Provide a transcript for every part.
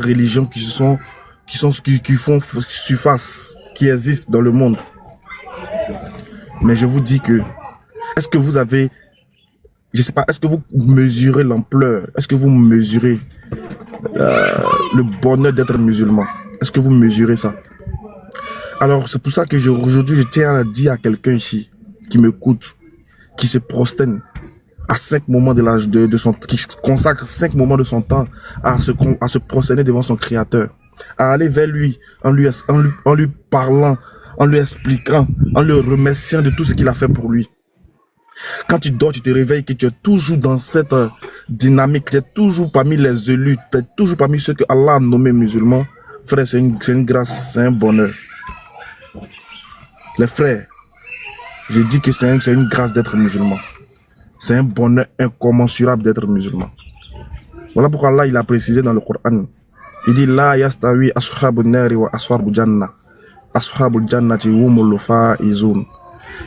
religions qui font surface, qui existent dans le monde. Mais je vous dis que, est-ce que vous avez, je sais pas, est-ce que vous mesurez l'ampleur, est-ce que vous mesurez le bonheur d'être musulman? Est-ce que vous mesurez ça? Alors, c'est pour ça que aujourd'hui, je tiens à dire à quelqu'un ici, qui m'écoute, qui se prosterne à 5 moments de son, qui consacre 5 moments de son temps à se prosterner devant son Créateur, à aller vers lui, en lui parlant, en lui expliquant, en le remerciant de tout ce qu'il a fait pour lui. Quand tu dors, tu te réveilles, que tu es toujours dans cette dynamique, tu es toujours parmi les élus, tu es toujours parmi ceux que Allah a nommés musulmans. Frère, c'est une grâce, c'est un bonheur. Les frères, je dis que c'est une grâce d'être musulman. C'est un bonheur incommensurable d'être musulman. Voilà pourquoi Allah il a précisé dans le Coran. Il dit La yastawi ashabun nari wa ashabul jannah. Ashabul jannati humul faizun.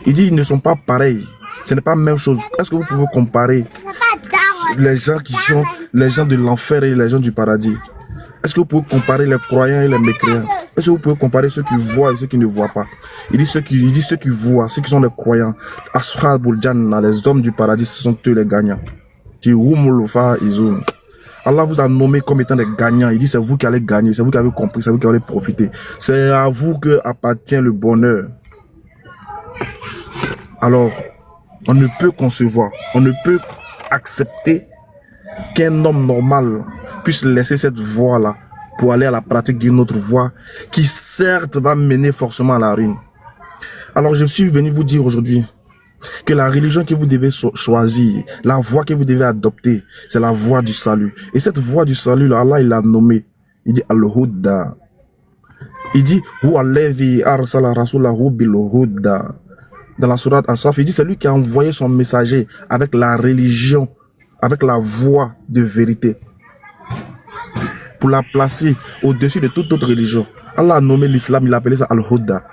Il dit ils ne sont pas pareils. Ce n'est pas la même chose. Est-ce que vous pouvez comparer les gens qui sont les gens de l'enfer et les gens du paradis? Est-ce que vous pouvez comparer les croyants et les mécréants? Est-ce que vous pouvez comparer ceux qui voient et ceux qui ne voient pas? Il dit ceux qui voient, ceux qui sont les croyants. Ashabul jannah, les hommes du paradis, ce sont eux les gagnants. Allah vous a nommé comme étant des gagnants. Il dit c'est vous qui allez gagner, c'est vous qui avez compris, c'est vous qui allez profiter. C'est à vous que appartient le bonheur. Alors, on ne peut concevoir, on ne peut accepter qu'un homme normal puisse laisser cette voie-là pour aller à la pratique d'une autre voie qui certes va mener forcément à la ruine. Alors je suis venu vous dire aujourd'hui que la religion que vous devez choisir, la voie que vous devez adopter, c'est la voie du salut. Et cette voie du salut, là, Allah il l'a nommée. Il dit Al-Huda. Il dit Huwa-allazi arsala rasulahu bil-Huda. Dans la sourate As-Saf, il dit c'est lui qui a envoyé son messager avec la religion, avec la voie de vérité, pour la placer au-dessus de toute autre religion. Allah a nommé l'islam, il a appelé ça Al-Huda,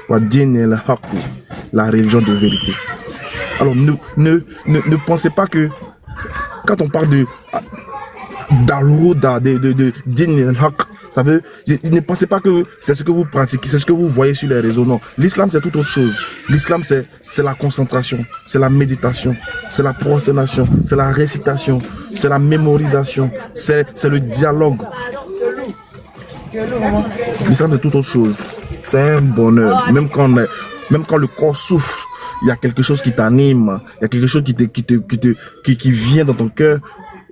la religion de vérité. Alors ne pensez pas que quand on parle de d'Al-Huda, de Din al-Haq, ça veut, ne pensez pas que c'est ce que vous pratiquez, c'est ce que vous voyez sur les réseaux. Non, l'islam c'est tout autre chose. L'islam c'est la concentration, c'est la méditation, c'est la prosternation, c'est la récitation, c'est la mémorisation, c'est le dialogue. L'islam c'est tout autre chose. C'est un bonheur. Même quand le corps souffre, il y a quelque chose qui t'anime, il y a quelque chose qui vient dans ton cœur,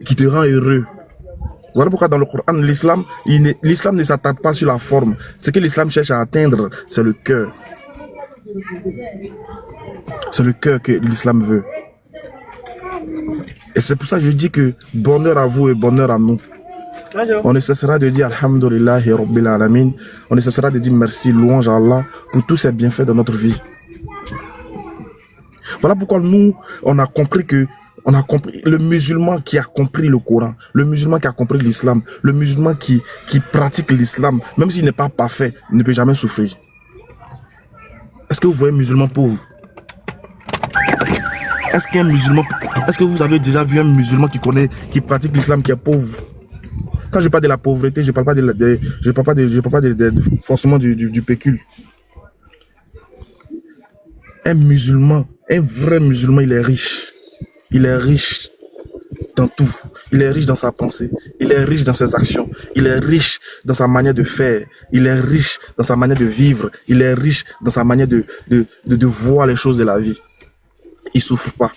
qui te rend heureux. Voilà pourquoi dans le Coran, l'islam ne s'attarde pas sur la forme. Ce que l'islam cherche à atteindre, c'est le cœur. C'est le cœur que l'islam veut. Et c'est pour ça que je dis que bonheur à vous et bonheur à nous. On ne cessera de dire Alhamdulillahi Rabbil Alamin. On ne cessera de dire merci, louange à Allah pour tous ses bienfaits dans notre vie. Voilà pourquoi nous, on a compris le musulman qui a compris le Coran, le musulman qui a compris l'islam, le musulman qui pratique l'islam, même s'il n'est pas parfait, ne peut jamais souffrir. Est-ce que vous voyez un musulman pauvre? Est-ce que vous avez déjà vu un musulman qui pratique l'islam qui est pauvre? Quand je parle de la pauvreté, je ne parle pas forcément du pécule. Un musulman, un vrai musulman, il est riche. Il est riche dans tout. Il est riche dans sa pensée. Il est riche dans ses actions. Il est riche dans sa manière de faire. Il est riche dans sa manière de vivre. Il est riche dans sa manière de voir les choses de la vie. Il ne souffre pas.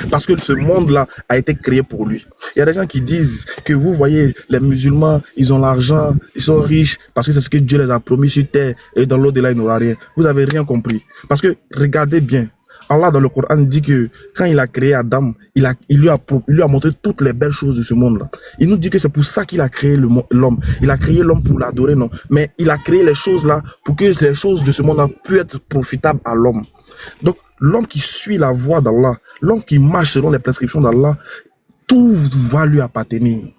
Parce que ce monde-là a été créé pour lui. Il y a des gens qui disent que vous voyez, les musulmans, ils ont l'argent, ils sont riches, parce que c'est ce que Dieu les a promis sur terre, et dans l'au-delà, il n'aura rien. Vous n'avez rien compris. Parce que, regardez bien, Allah dans le Coran dit que quand il a créé Adam, il lui a montré toutes les belles choses de ce monde-là. Il nous dit que c'est pour ça qu'il a créé l'homme. Il a créé l'homme pour l'adorer, non. Mais il a créé les choses-là pour que les choses de ce monde-là puissent être profitables à l'homme. Donc, l'homme qui suit la voie d'Allah, l'homme qui marche selon les prescriptions d'Allah, tout va lui appartenir.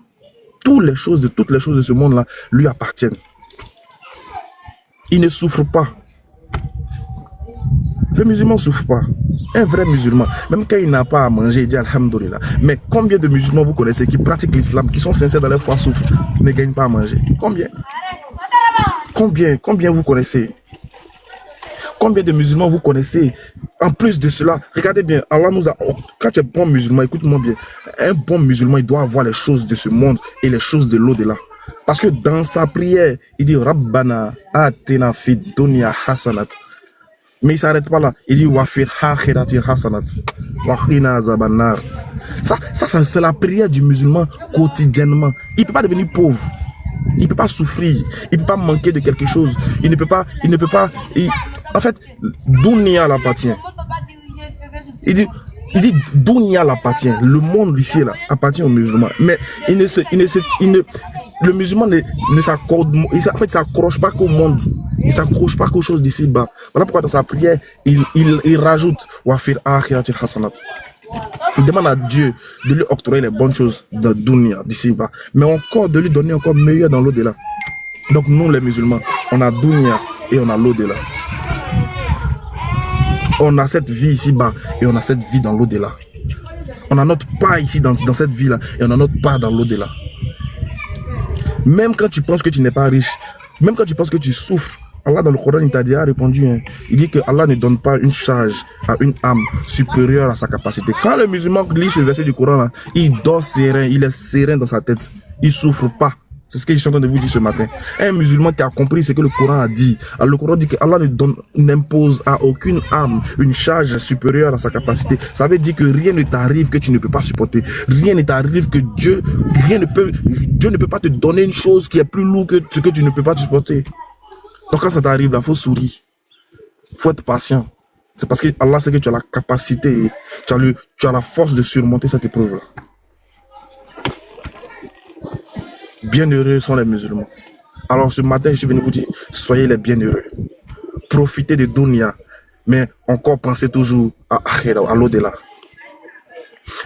Toutes les choses de ce monde-là lui appartiennent. Il ne souffre pas. Le musulman ne souffre pas. Un vrai musulman, même quand il n'a pas à manger, il dit Alhamdulillah. Mais combien de musulmans vous connaissez qui pratiquent l'islam, qui sont sincères dans leur foi, souffrent, ne gagnent pas à manger? Combien? Combien vous connaissez? Combien de musulmans vous connaissez? En plus de cela, regardez bien, Allah nous a... Quand tu es bon musulman, écoute-moi bien, un bon musulman, il doit avoir les choses de ce monde et les choses de l'au-delà. Parce que dans sa prière, il dit Rabbana atina fid dunya hasanat. Mais il ne s'arrête pas là. Il dit Wafir akhirati hasanat. Waqina azabannar. Ça c'est la prière du musulman quotidiennement. Il ne peut pas devenir pauvre. Il ne peut pas souffrir. Il ne peut pas manquer de quelque chose. Il ne peut pas. En fait, dunya l'appartient. Il dit dunya l'appartient. Le monde ici là appartient aux musulmans. Mais le musulman ne s'accorde, en fait, il s'accroche pas qu'au monde, il s'accroche pas qu'aux choses d'ici bas. Voilà pourquoi dans sa prière, il rajoute Wafir akhirati hasanat. Il demande à Dieu de lui octroyer les bonnes choses de dunya d'ici bas, mais encore de lui donner encore meilleur dans l'au-delà. Donc nous les musulmans, on a dunya et on a l'au-delà. On a cette vie ici bas et on a cette vie dans l'au-delà. On a notre part ici dans cette vie là et on a notre part dans l'au-delà. Même quand tu penses que tu n'es pas riche, même quand tu penses que tu souffres, Allah dans le Coran il t'a déjà répondu, hein. Il dit que Allah ne donne pas une charge à une âme supérieure à sa capacité. Quand le musulman lit ce verset du Coran là, il dort serein, il est serein dans sa tête, il ne souffre pas. C'est ce que je suis en train de vous dire ce matin. Un musulman qui a compris ce que le Coran a dit. Alors le Coran dit que Allah n'impose à aucune âme une charge supérieure à sa capacité. Ça veut dire que rien ne t'arrive que tu ne peux pas supporter. Rien ne t'arrive que Dieu ne peut pas te donner une chose qui est plus lourde que ce que tu ne peux pas supporter. Donc quand ça t'arrive, il faut sourire. Il faut être patient. C'est parce que Allah sait que tu as la capacité, tu as la force de surmonter cette épreuve-là. Bienheureux sont les musulmans. Alors ce matin, je suis venu vous dire, soyez les bienheureux. Profitez de dunya, mais encore pensez toujours à l'au-delà.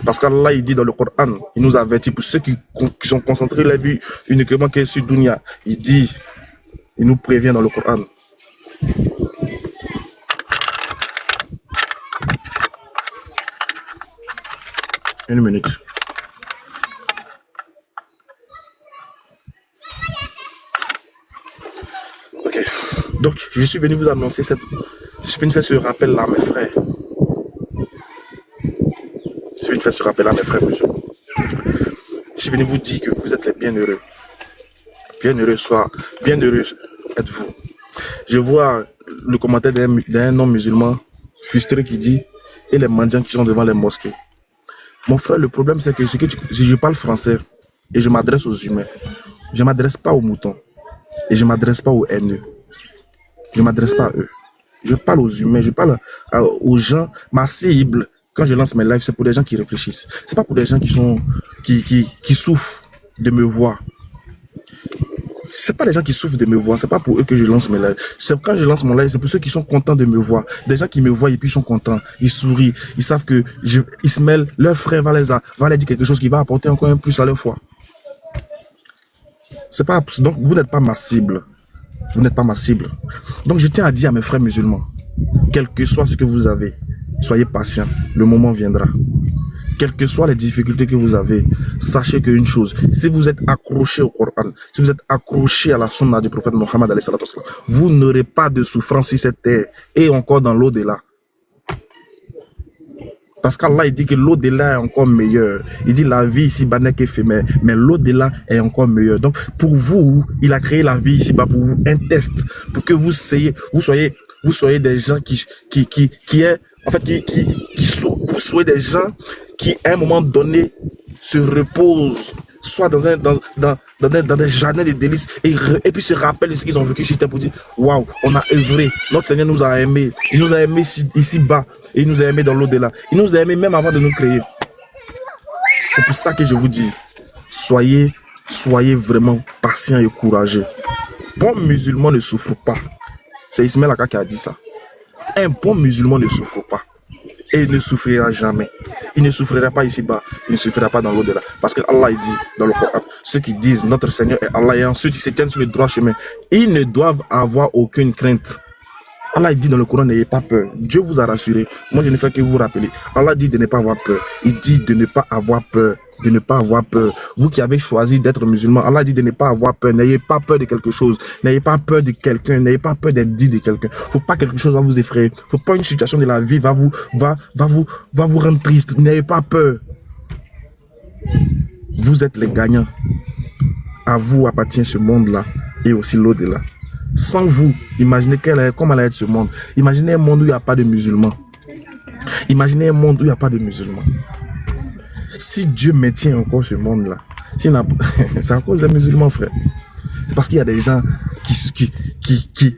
Parce qu'Allah, il dit dans le Coran, il nous avertit pour ceux qui sont concentrés la vie uniquement sur dunya. Il dit, il nous prévient dans le Coran. Une minute. Donc, je suis venu vous annoncer je suis venu faire ce rappel-là, mes frères. Je suis venu faire ce rappel-là, mes frères musulmans. Je suis venu vous dire que vous êtes les bienheureux. Bienheureux êtes-vous. Je vois le commentaire d'un homme musulman frustré qui dit « Et les mendiants qui sont devant les mosquées ». Mon frère, le problème c'est que je parle français et je m'adresse aux humains. Je ne m'adresse pas aux moutons et je ne m'adresse pas aux haineux. Je ne m'adresse pas à eux. Je parle aux humains, je parle aux gens. Ma cible, quand je lance mes lives, c'est pour des gens qui réfléchissent. Ce n'est pas pour des gens qui souffrent de me voir. Ce n'est pas des gens qui souffrent de me voir. Ce n'est pas pour eux que je lance mes lives. Quand je lance mon live, c'est pour ceux qui sont contents de me voir. Des gens qui me voient et puis ils sont contents. Ils sourient. Ils savent que ils se mêlent. Leur frère va leur dire quelque chose qui va apporter encore un plus à leur foi. Donc, vous n'êtes pas ma cible. Vous n'êtes pas ma cible. Donc je tiens à dire à mes frères musulmans, quel que soit ce que vous avez, soyez patients, le moment viendra. Quelles que soient les difficultés que vous avez, sachez qu'une chose, si vous êtes accroché au Coran, si vous êtes accroché à la sunna du prophète Mohammed, vous n'aurez pas de souffrance sur cette terre et encore dans l'au-delà. Parce qu'Allah dit que l'au-delà est encore meilleur. Il dit la vie ici-bas n'est qu'éphémère, mais l'au-delà est encore meilleur. Donc pour vous, il a créé la vie ici-bas pour vous, un test, pour que vous soyez des gens vous soyez des gens qui à un moment donné se reposent, soit dans des jardins de délices et puis se rappellent de ce qu'ils ont vécu sur terre pour dire waouh, on a œuvré, notre Seigneur nous a aimés, il nous a aimés ici-bas et il nous a aimés dans l'au-delà, il nous a aimés même avant de nous créer. C'est pour ça que je vous dis, soyez vraiment patients et courageux. Bon musulman ne souffre pas. C'est Ismaël Aka qui a dit ça. Un bon musulman ne souffre pas. Et il ne souffrira jamais. Il ne souffrira pas ici-bas, il ne souffrira pas dans l'au-delà. Parce que Allah dit dans le Coran, ceux qui disent notre Seigneur est Allah et ensuite ils se tiennent sur le droit chemin, ils ne doivent avoir aucune crainte. Allah dit dans le Coran, n'ayez pas peur. Dieu vous a rassuré. Moi, je ne fais que vous rappeler. Allah dit de ne pas avoir peur. Il dit de ne pas avoir peur. De ne pas avoir peur. Vous qui avez choisi d'être musulman, Allah dit de ne pas avoir peur. N'ayez pas peur de quelque chose. N'ayez pas peur de quelqu'un. N'ayez pas peur d'être dit de quelqu'un. Faut pas quelque chose va vous effrayer. Faut pas une situation de la vie va vous rendre triste. N'ayez pas peur. Vous êtes les gagnants. À vous appartient ce monde-là et aussi l'au-delà. Sans vous, imaginez comment allait être ce monde. Imaginez un monde où il n'y a pas de musulmans. Imaginez un monde où il n'y a pas de musulmans. Si Dieu maintient encore ce monde-là, c'est à cause des musulmans, frère. C'est parce qu'il y a des gens qui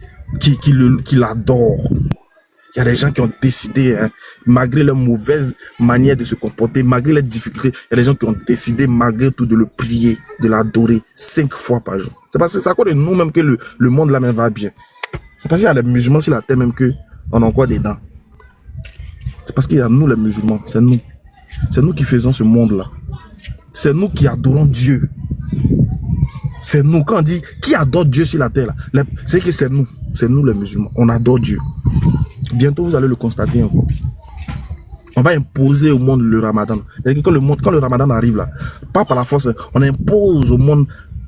l'adorent. Il y a des gens qui ont décidé, hein, malgré leur mauvaise manière de se comporter, malgré les difficultés, il y a des gens qui ont décidé, malgré tout, de le prier, de l'adorer 5 fois par jour. C'est parce que c'est à cause de nous-mêmes que le monde là-même va bien. C'est parce qu'il y a des musulmans sur la terre même qu'on a encore dedans. C'est parce qu'il y a nous les musulmans, c'est nous. C'est nous qui faisons ce monde-là. C'est nous qui adorons Dieu. C'est nous. Quand on dit qui adore Dieu sur la terre, c'est que c'est nous. C'est nous les musulmans. On adore Dieu. Bientôt, vous allez le constater encore. On va imposer au monde le ramadan. Quand le ramadan arrive là, pas par la force, on impose au monde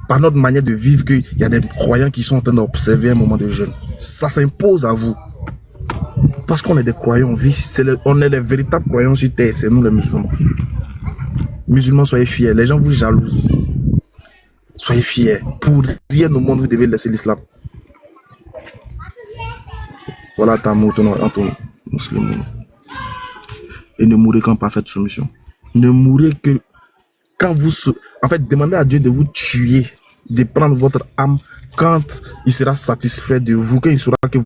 par notre manière de vivre qu'il y a des croyants qui sont en train d'observer un moment de jeûne. Ça s'impose à vous. Parce qu'on est des croyants, on est les véritables croyants sur terre, c'est nous les musulmans. Musulmans, soyez fiers. Les gens vous jalousent. Soyez fiers. Pour rien au monde, vous devez laisser l'islam. Voilà ta mot, ton musulman. Et ne mourrez qu'en parfaite soumission. Ne mourrez que quand vous... En fait, demandez à Dieu de vous tuer, de prendre votre âme quand il sera satisfait de vous, quand il saura que vous...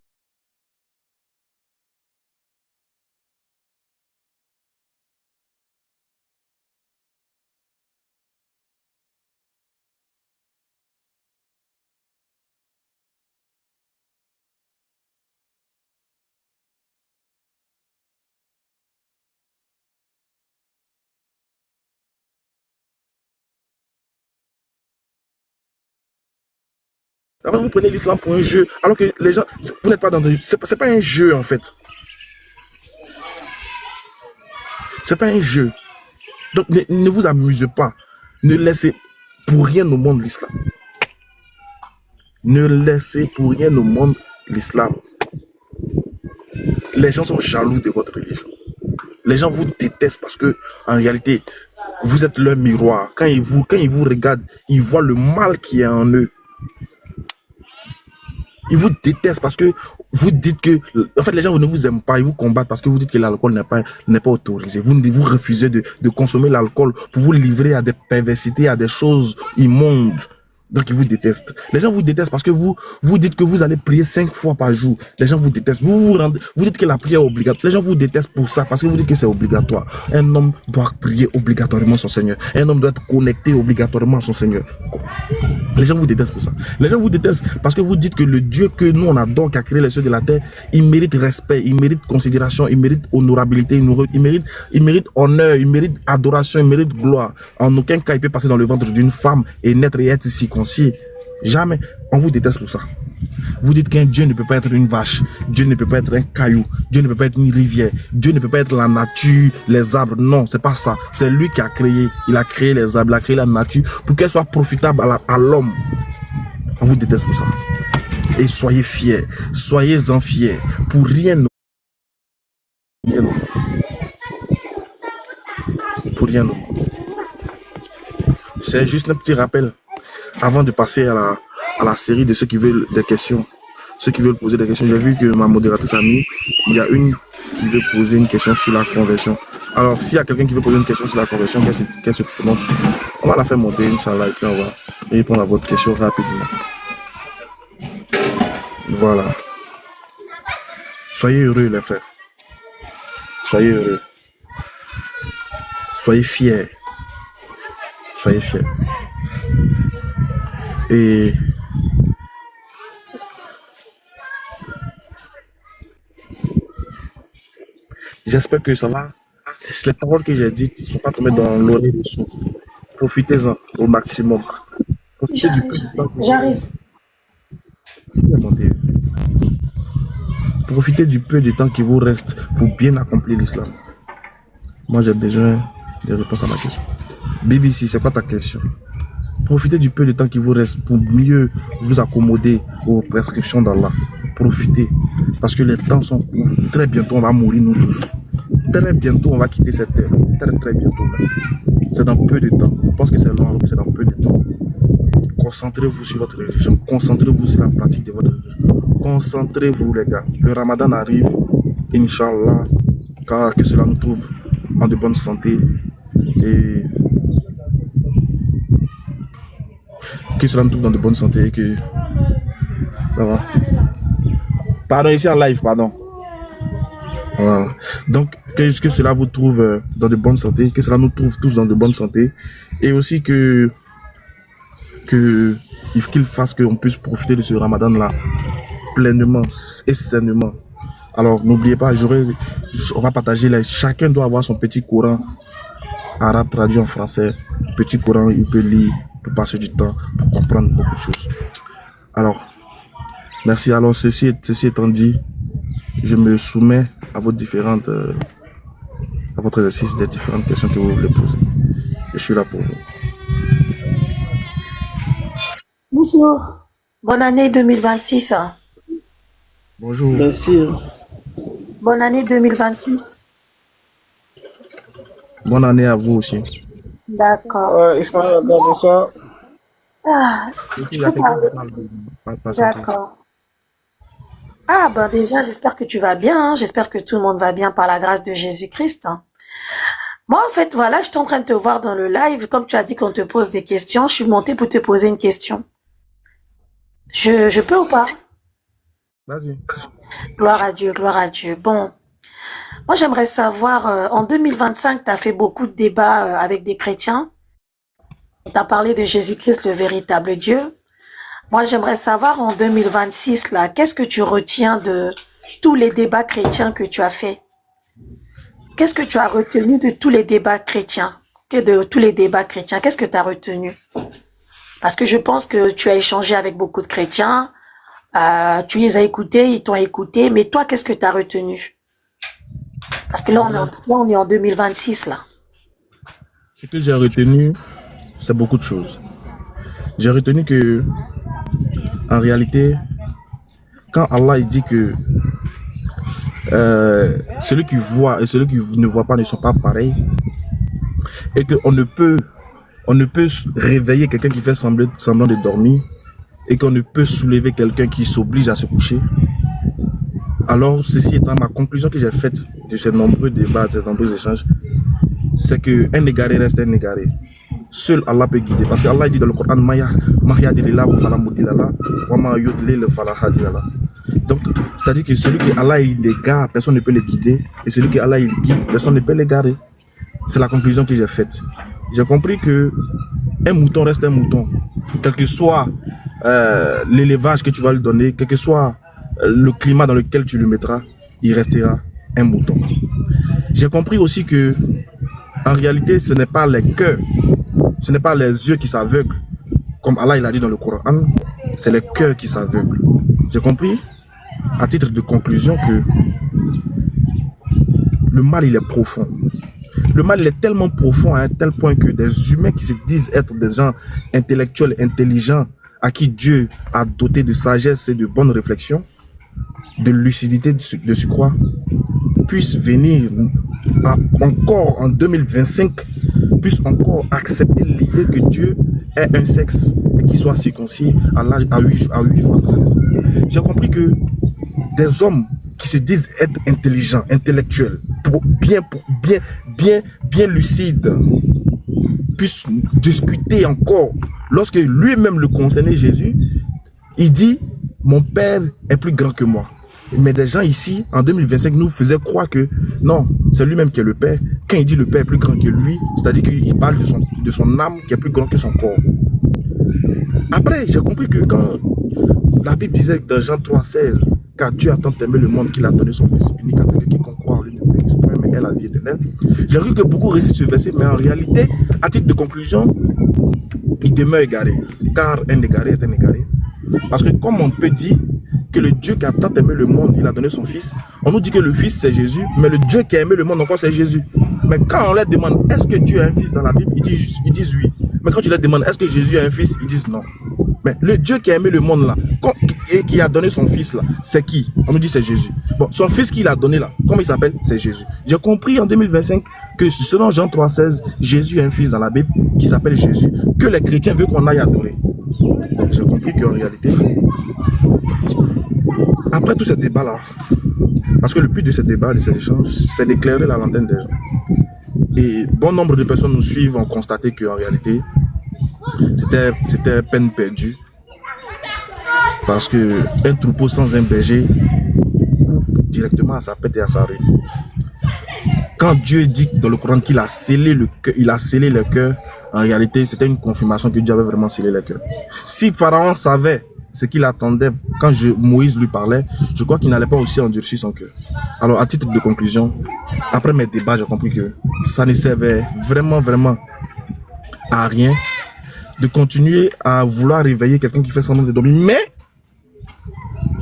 Alors vous prenez l'islam pour un jeu, alors que les gens, vous n'êtes pas dans un... C'est pas un jeu en fait. C'est pas un jeu. Donc ne vous amusez pas. Ne laissez pour rien au monde l'islam. Ne laissez pour rien au monde l'islam. Les gens sont jaloux de votre religion. Les gens vous détestent parce que en réalité, vous êtes leur miroir. Quand ils vous regardent, ils voient le mal qui est en eux. Ils vous détestent parce que vous dites que... En fait, les gens ne vous aiment pas, ils vous combattent parce que vous dites que l'alcool n'est pas autorisé. Vous refusez de consommer l'alcool pour vous livrer à des perversités, à des choses immondes. Donc, ils vous détestent. Les gens vous détestent parce que vous dites que vous allez prier 5 fois par jour. Les gens vous détestent. Vous dites que la prière est obligatoire. Les gens vous détestent pour ça parce que vous dites que c'est obligatoire. Un homme doit prier obligatoirement son Seigneur. Un homme doit être connecté obligatoirement à son Seigneur. Les gens vous détestent pour ça. Les gens vous détestent parce que vous dites que le Dieu que nous on adore, qui a créé les cieux de la terre, il mérite respect, il mérite considération, il mérite honorabilité, il mérite honneur, il mérite adoration, il mérite gloire. En aucun cas il peut passer dans le ventre d'une femme et naître et être circoncis. Jamais. On vous déteste pour ça. Vous dites qu'un Dieu ne peut pas être une vache, Dieu ne peut pas être un caillou, Dieu ne peut pas être une rivière, Dieu ne peut pas être la nature, les arbres. Non, c'est pas ça. C'est lui qui a créé. Il a créé les arbres, il a créé la nature pour qu'elle soit profitable à l'homme. On vous déteste pour ça. Et soyez fiers, soyez-en fiers. Pour rien. Pour rien. C'est juste un petit rappel avant de passer à la série de ceux qui veulent des questions. Ceux qui veulent poser des questions. J'ai vu que ma modératrice a mis, il y a une qui veut poser une question sur la conversion. Alors, s'il y a quelqu'un qui veut poser une question sur la conversion, qu'elle se prononce, on va la faire monter, Inch'Allah, et puis on va répondre à votre question rapidement. Voilà. Soyez heureux, les frères. Soyez heureux. Soyez fiers. Soyez fiers. Et j'espère que ça va. Les paroles que j'ai dites ne sont pas tombées dans l'oreille de sourd. Profitez-en au maximum. Profitez du peu du temps que J'arrive. Profitez du peu de temps qui vous reste pour bien accomplir l'islam. Moi, j'ai besoin de réponses à ma question. BBC, c'est quoi ta question? Profitez du peu de temps qui vous reste pour mieux vous accommoder aux prescriptions d'Allah. Profitez. Parce que les temps sont courts. Très bientôt, on va mourir nous tous. Très bientôt, on va quitter cette terre. Très bientôt. C'est dans peu de temps. On pense que c'est long, mais c'est dans peu de temps. Concentrez-vous sur votre religion. Concentrez-vous sur la pratique de votre religion. Concentrez-vous, les gars. Le Ramadan arrive. Inch'Allah. Car que cela nous trouve en de bonne santé. Et que cela nous trouve dans de bonne santé. Et que... Ça va. Pardon, ici en live, pardon. Voilà. Donc, que cela vous trouve dans de bonne santé, que cela nous trouve tous dans de bonne santé, et aussi qu'il fasse qu'on puisse profiter de ce Ramadan-là pleinement et sainement. Alors, n'oubliez pas, on va partager, chacun doit avoir son petit Coran arabe traduit en français, petit Coran, il peut lire, il peut passer du temps pour comprendre beaucoup de choses. Alors, merci. Alors, ceci étant dit, je me soumets à vos différentes, à votre exercice des différentes questions que vous voulez poser. Je suis là pour vous. Bonjour. Bonne année 2026. Bonjour. Merci. Bonne année 2026. Bonne année à vous aussi. D'accord. Ismaël, bonsoir. Ah, Il y a quelqu'un qui parle. d'accord. Ah, ben déjà, j'espère que tu vas bien. Hein. J'espère que tout le monde va bien par la grâce de Jésus-Christ. Hein. Moi, en fait, voilà, je suis en train de te voir dans le live. Comme tu as dit qu'on te pose des questions, je suis montée pour te poser une question. Je peux ou pas? Vas-y. Gloire à Dieu, gloire à Dieu. Bon, moi, j'aimerais savoir, en 2025, tu as fait beaucoup de débats avec des chrétiens. Tu as parlé de Jésus-Christ, le véritable Dieu. Moi, j'aimerais savoir, en 2026, là, qu'est-ce que tu retiens de tous les débats chrétiens que tu as fait? Qu'est-ce que tu as retenu de tous les débats chrétiens? Qu'est-ce que tu as retenu? Parce que je pense que tu as échangé avec beaucoup de chrétiens, tu les as écoutés, ils t'ont écouté, mais toi, qu'est-ce que tu as retenu? Parce que là, on est en 2026, là. Ce que j'ai retenu, c'est beaucoup de choses. J'ai retenu que, en réalité, quand Allah il dit que celui qui voit et celui qui ne voit pas ne sont pas pareils, et qu'on ne peut réveiller quelqu'un qui fait semblant de dormir, et qu'on ne peut soulever quelqu'un qui s'oblige à se coucher. Alors, ceci étant ma conclusion que j'ai faite de ces nombreux débats, de ces nombreux échanges, c'est qu'un égaré reste un égaré. Seul Allah peut guider. Parce qu'Allah dit dans le Coran, donc, c'est-à-dire que celui qui Allah il égare, personne ne peut le guider. Et celui qui Allah il guide, personne ne peut l'égarer. C'est la conclusion que j'ai faite. J'ai compris que un mouton reste un mouton. Quel que soit l'élevage que tu vas lui donner, quel que soit le climat dans lequel tu le mettras, il restera un mouton. J'ai compris aussi que, en réalité, ce n'est pas les cœurs, ce n'est pas les yeux qui s'aveuglent, comme Allah il a dit dans le Coran, c'est les cœurs qui s'aveuglent. J'ai compris, à titre de conclusion, que le mal il est profond. Le mal il est tellement profond à un tel point que des humains qui se disent être des gens intellectuels, intelligents, à qui Dieu a doté de sagesse et de bonnes réflexions, de lucidité de surcroît, puissent venir encore en 2025, puissent encore accepter l'idée que Dieu est un sexe et qu'il soit circoncis à 8 jours après sa naissance. J'ai compris que des hommes qui se disent être intelligents, intellectuels, bien lucides, puissent discuter encore. Lorsque lui-même le concernait, Jésus, il dit, mon Père est plus grand que moi. Mais des gens ici, en 2025, nous faisaient croire que non, c'est lui-même qui est le Père. Quand il dit le Père est plus grand que lui, c'est-à-dire qu'il parle de son âme qui est plus grand que son corps. Après, j'ai compris que quand la Bible disait dans Jean 3,16, car Dieu a tant aimé le monde qu'il a donné son Fils unique afin que quiconque croit en lui ne périsse point, mais ait la vie éternelle. J'ai cru que beaucoup récitent ce verset, mais en réalité, à titre de conclusion, il demeure égaré. Car un égaré est un égaré. Parce que comme on peut dire que le Dieu qui a tant aimé le monde, il a donné son Fils. On nous dit que le Fils, c'est Jésus, mais le Dieu qui a aimé le monde encore, c'est Jésus. Mais quand on leur demande, est-ce que Dieu a un Fils dans la Bible, ils disent oui. Mais quand tu leur demandes, est-ce que Jésus a un Fils, ils disent non. Mais le Dieu qui a aimé le monde là, et qui a donné son Fils là, c'est qui? On nous dit c'est Jésus. Bon, son Fils qu'il a donné là, comment il s'appelle? C'est Jésus. J'ai compris en 2025 que selon Jean 3,16, Jésus a un Fils dans la Bible qui s'appelle Jésus, que les chrétiens veulent qu'on aille adorer. J'ai compris qu'en réalité, après tout ce débat là, parce que le but de ce débat, de cet échange, c'est d'éclairer la lanterne des gens. Et bon nombre de personnes nous suivent, ont constaté qu'en réalité, c'était peine perdue. Parce qu'un troupeau sans un berger coupe directement à sa pète et à sa rue. Quand Dieu dit dans le Coran qu'il a scellé le cœur, en réalité, c'était une confirmation que Dieu avait vraiment scellé le cœur. Si Pharaon savait ce qu'il attendait quand Moïse lui parlait, je crois qu'il n'allait pas aussi endurcir son cœur. Alors, à titre de conclusion, après mes débats, j'ai compris que ça ne servait vraiment à rien de continuer à vouloir réveiller quelqu'un qui fait semblant de dormir. Mais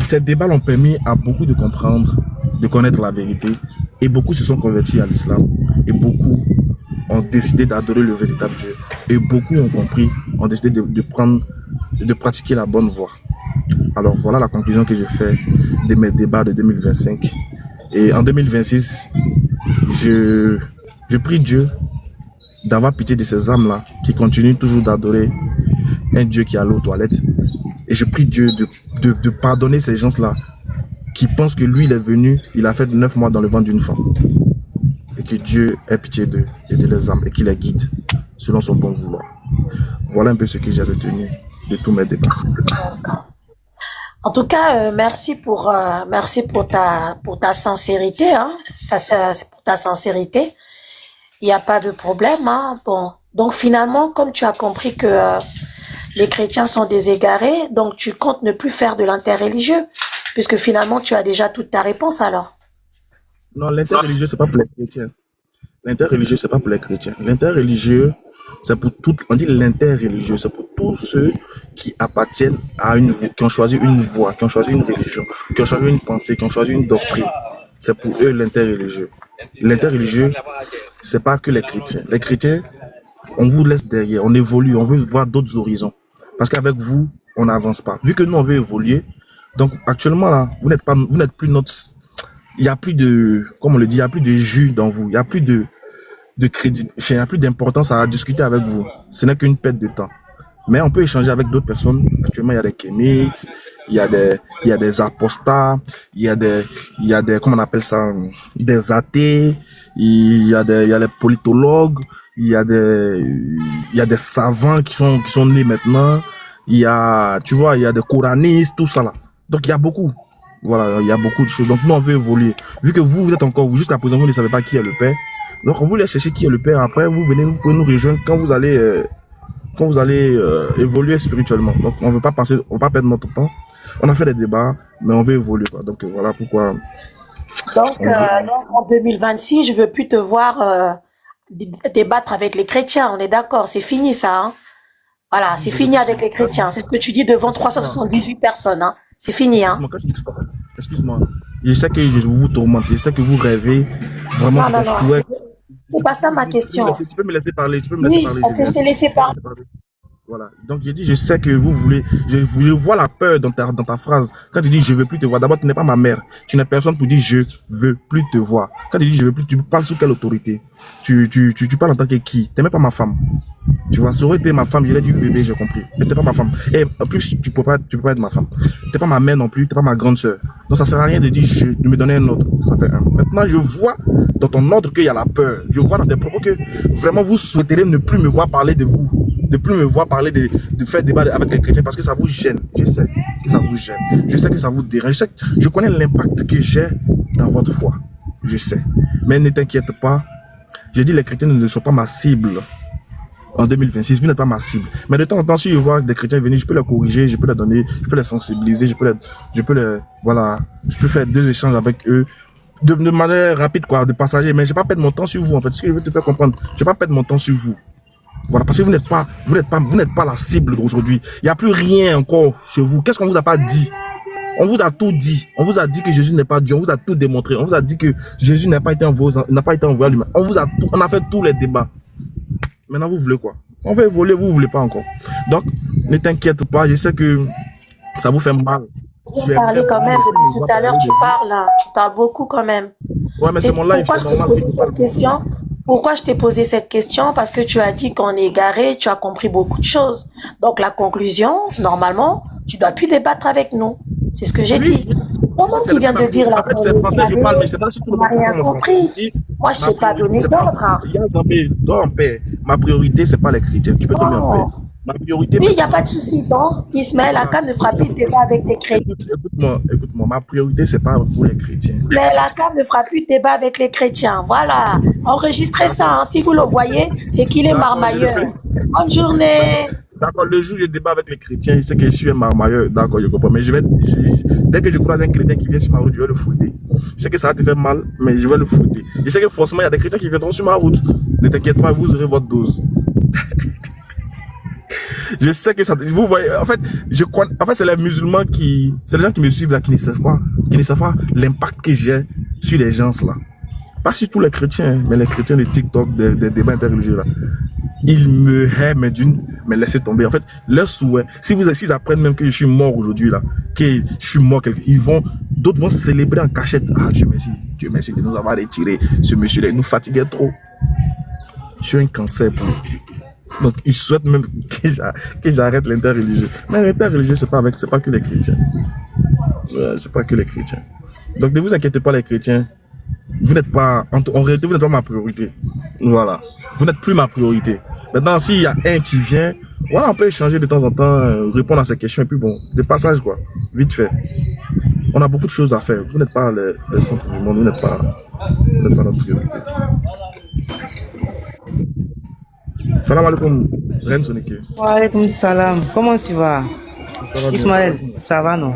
ces débats l'ont permis à beaucoup de comprendre, de connaître la vérité. Et beaucoup se sont convertis à l'islam. Et beaucoup ont décidé d'adorer le véritable Dieu. Et beaucoup ont compris, ont décidé de pratiquer la bonne voie. Alors voilà la conclusion que j'ai faite de mes débats de 2025. Et en 2026, je prie Dieu d'avoir pitié de ces âmes-là qui continuent toujours d'adorer un Dieu qui est allé aux toilettes. Et je prie Dieu de pardonner ces gens-là qui pensent que lui, il est venu, il a fait 9 mois dans le ventre d'une femme. Et que Dieu ait pitié d'eux et de leurs âmes et qu'il les guide selon son bon vouloir. Voilà un peu ce que j'ai retenu de tous mes débats. En tout cas, merci pour ta sincérité. Hein. C'est pour ta sincérité. Il n'y a pas de problème. Hein. Bon. Donc finalement, comme tu as compris que les chrétiens sont des égarés, donc tu comptes ne plus faire de l'interreligieux, puisque finalement tu as déjà toute ta réponse alors. Non, l'interreligieux, c'est pas pour les chrétiens. L'interreligieux, c'est pas pour les chrétiens. L'interreligieux, c'est pour tout. On dit l'interreligieux, c'est pour tous ceux qui appartiennent à une voie, qui ont choisi une voie, qui ont choisi une religion, qui ont choisi une pensée, qui ont choisi une doctrine. C'est pour eux l'interreligieux. L'interreligieux, c'est pas que les chrétiens. Les chrétiens, on vous laisse derrière, on évolue, on veut voir d'autres horizons. Parce qu'avec vous, on n'avance pas. Vu que nous, on veut évoluer, donc actuellement là, vous n'êtes plus notre. Il n'y a plus de, comme on le dit, il n'y a plus de jus dans vous. Il n'y a plus de crédit. Il n'y a plus d'importance à discuter avec vous. Ce n'est qu'une perte de temps. Mais on peut échanger avec d'autres personnes. Actuellement, il y a des kémites, il y a des apostats, il y a des, comment on appelle ça, des athées, il y a les politologues, il y a des savants qui sont nés maintenant. Il y a, tu vois, il y a des coranistes, tout ça là. Donc, il y a beaucoup. Voilà, il y a beaucoup de choses. Donc, nous, on veut évoluer. Vu que vous êtes encore, jusqu'à présent, vous ne savez pas qui est le Père. Donc, on voulait chercher qui est le Père. Après, vous pouvez nous rejoindre quand vous allez évoluer spirituellement. Donc, on va pas perdre notre temps. On a fait des débats, mais on veut évoluer, quoi. Donc, voilà pourquoi. Donc, en 2026, je veux plus te voir débattre avec les chrétiens. On est d'accord, c'est fini ça. Hein? Voilà, c'est fini avec les chrétiens. C'est ce que tu dis devant 378 personnes. Hein? C'est fini, hein. Excuse-moi. Je sais que je vous tourmente. Je sais que vous rêvez. Vraiment, c'est un souhait. C'est pas ça ma question. Tu peux me laisser parler. Oui, parce que je t'ai laissé parler. Voilà. Donc, j'ai dit, je sais que vous voulez, je vois la peur dans ta phrase. Quand tu dis, je veux plus te voir, d'abord, tu n'es pas ma mère. Tu n'es personne pour dire, je veux plus te voir. Quand tu dis, je veux plus, tu parles sous quelle autorité? Tu parles en tant que qui? Tu n'es même pas ma femme. Tu vois, ça aurait été ma femme, je l'ai dit, bébé, j'ai compris. Mais t'es pas ma femme. Et en plus, tu peux pas être ma femme. T'es pas ma mère non plus, t'es pas ma grande sœur. Donc, ça sert à rien de dire, de me donner un ordre. Ça fait un. Maintenant, je vois dans ton ordre qu'il y a la peur. Je vois dans tes propos que vraiment vous souhaiterez ne plus me voir parler de vous. De plus me voir parler de faire débat avec les chrétiens parce que ça vous gêne. Je sais que ça vous gêne. Je sais que ça vous dérange. Je connais l'impact que j'ai dans votre foi. Je sais. Mais ne t'inquiète pas. J'ai dit les chrétiens ne sont pas ma cible. En 2026, vous n'êtes pas ma cible. Mais de temps en temps, si je vois des chrétiens venir, je peux les corriger, je peux les donner, je peux les sensibiliser, je peux faire 2 échanges avec eux. De manière rapide, quoi, de passager. Mais je ne vais pas perdre mon temps sur vous, en fait. Ce que je veux te faire comprendre, je ne vais pas perdre mon temps sur vous. Voilà, parce que vous n'êtes pas la cible d'aujourd'hui. Il n'y a plus rien encore chez vous. Qu'est-ce qu'on vous a pas dit? On vous a tout dit. On vous a dit que Jésus n'est pas Dieu. On vous a tout démontré. On vous a dit que Jésus n'a pas été envoyé à l'humain. On a fait tous les débats. Maintenant, vous voulez quoi? On va évoluer, vous ne voulez pas encore. Donc, ne t'inquiète pas. Je sais que ça vous fait mal. Tu parles quand même. Depuis tout à l'heure, tu parles là. Tu parles beaucoup quand même. Ouais, mais c'est mon live. Pourquoi je t'ai posé cette question? Parce que tu as dit qu'on est égaré, tu as compris beaucoup de choses. Donc la conclusion, normalement, tu ne dois plus débattre avec nous. C'est ce que j'ai dit. Comment tu viens de dire la c'est français, je parle, mais je sais pas si tout le monde rien compris. Moi, je ne t'ai pas donné d'ordre. Dors en paix. Ma priorité, ce n'est pas les chrétiens. Tu peux dormir en paix. Ma priorité. Oui, il n'y a pas de souci. Donc, Ismaël Akam ne fera plus de débat avec les chrétiens. Écoute-moi, ma priorité, ce n'est pas vous les chrétiens. Ismaël Akam ne fera plus de débat avec les chrétiens. Voilà. Enregistrez ça. Hein. Si vous le voyez, c'est qu'il est marmailleur. Bonne journée. D'accord, le jour où je débat avec les chrétiens, il sait que je suis un marmailleur. D'accord, je comprends. Mais dès que je croise un chrétien qui vient sur ma route, je vais le fouetter. Je sais que ça va te faire mal, mais je vais le fouetter. Je sais que forcément, il y a des chrétiens qui viendront sur ma route. Ne t'inquiète pas, vous aurez votre dose. Je sais que ça. Vous voyez, en fait, c'est les musulmans c'est les gens qui me suivent là, qui ne savent pas l'impact que j'ai sur les gens là. Pas sur tous les chrétiens, mais les chrétiens de TikTok, des débats interreligieux là. Ils me haient, mais laissez tomber. En fait, leur souhait, s'ils apprennent même que je suis mort aujourd'hui là, que je suis mort, d'autres vont célébrer en cachette. Ah, Dieu merci de nous avoir retiré ce monsieur-là, il nous fatiguait trop. Je suis un cancer pour lui. Donc, ils souhaitent même que j'arrête l'interreligieux. Mais l'interreligieux, c'est pas que les chrétiens. C'est pas que les chrétiens. Donc, ne vous inquiétez pas, les chrétiens. Vous n'êtes pas, en réalité, vous n'êtes pas ma priorité. Voilà. Vous n'êtes plus ma priorité. Maintenant, s'il y a un qui vient, voilà, on peut échanger de temps en temps, répondre à ces questions, et puis bon, de passage, quoi. Vite fait. On a beaucoup de choses à faire. Vous n'êtes pas le centre du monde, vous n'êtes pas notre priorité. Salam alaikum, Reine Sonike. Wa alaikum salam. Comment tu vas? Ismaël, ça va non?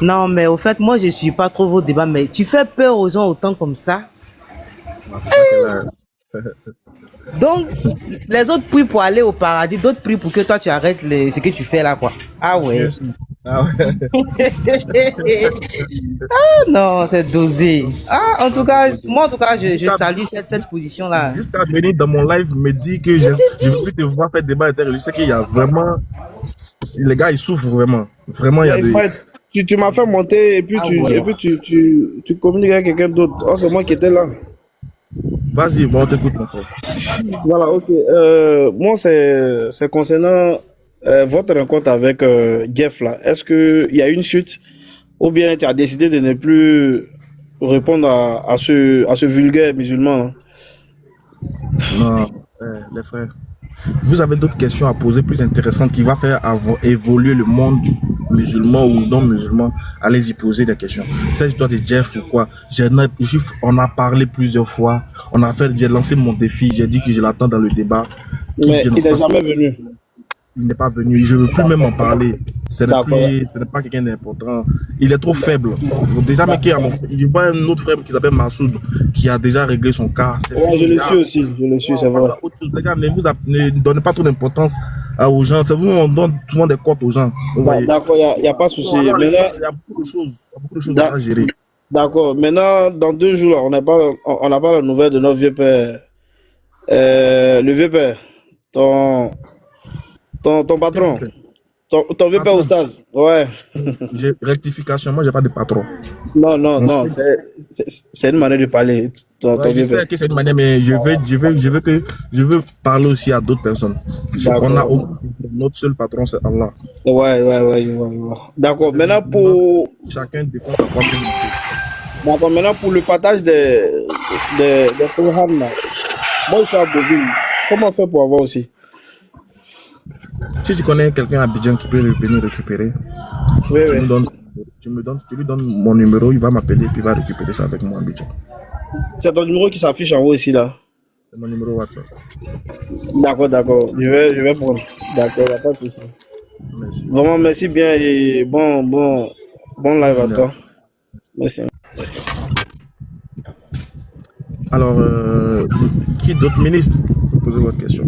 Non, mais au fait, moi, je ne suis pas trop vos débats, mais tu fais peur aux gens autant comme ça. Donc, les autres prient pour aller au paradis, d'autres prient pour que toi, tu arrêtes ce que tu fais là, quoi. Ah ouais. Ah non, c'est dosé. Ah, en tout cas, moi, je salue cette position-là. Jusqu'à venir dans mon live me dit que je veux plus te voir faire débat intérieur. Je sais qu'il y a vraiment... Les gars, ils souffrent vraiment. Vraiment, il y a des... Tu m'as fait monter et puis, tu communiques avec quelqu'un d'autre. Oh, c'est moi qui étais là. Vas-y, bon, on t'écoute, mon frère. Voilà, ok. Moi, c'est concernant votre rencontre avec Jeff, là. Est-ce qu'il y a une suite ou bien tu as décidé de ne plus répondre à ce vulgaire musulman? Non, les frères. Vous avez d'autres questions à poser plus intéressantes qui vont faire évoluer le monde musulman ou non musulman. Allez-y poser des questions. C'est l'histoire de Jeff ou quoi. On a parlé plusieurs fois. J'ai lancé mon défi. J'ai dit que je l'attends dans le débat. Mais il n'est jamais venu. Il n'est pas venu. Je ne veux plus même en parler. Ce n'est pas quelqu'un d'important. Il est trop faible. Déjà, je vois un autre frère qui s'appelle Massoud qui a déjà réglé son cas. Ouais, je le suis aussi. Je le suis, c'est vrai. Les gars, ne donnez pas trop d'importance aux gens. C'est vous, on donne souvent des cotes aux gens. D'accord, il n'y a pas de souci. Il y a beaucoup de choses à gérer. D'accord. Maintenant, dans 2 jours, on n'a pas la nouvelle de notre vieux père. Le vieux père, ton patron. Ton vieux père au stade, ouais. Rectification, moi j'ai pas de patron. Non, c'est une manière de parler. Je sais que c'est une manière, mais je veux parler aussi à d'autres personnes. On a notre seul patron, c'est Allah. Ouais. D'accord, maintenant pour... Chacun défend sa propre unité. D'accord, maintenant pour le partage des programmes là. Moi je suis à Boville. Comment on fait pour avoir aussi? Si tu connais quelqu'un à Abidjan qui peut venir récupérer, tu lui donnes mon numéro, il va m'appeler puis il va récupérer ça avec moi à Abidjan. C'est ton numéro qui s'affiche en haut ici là? C'est mon numéro WhatsApp. D'accord. Je vais prendre. D'accord, il n'y a pas de souci. Merci. Vraiment, merci bien et bon live à toi. Merci. Alors, qui d'autre ministre peut poser votre question?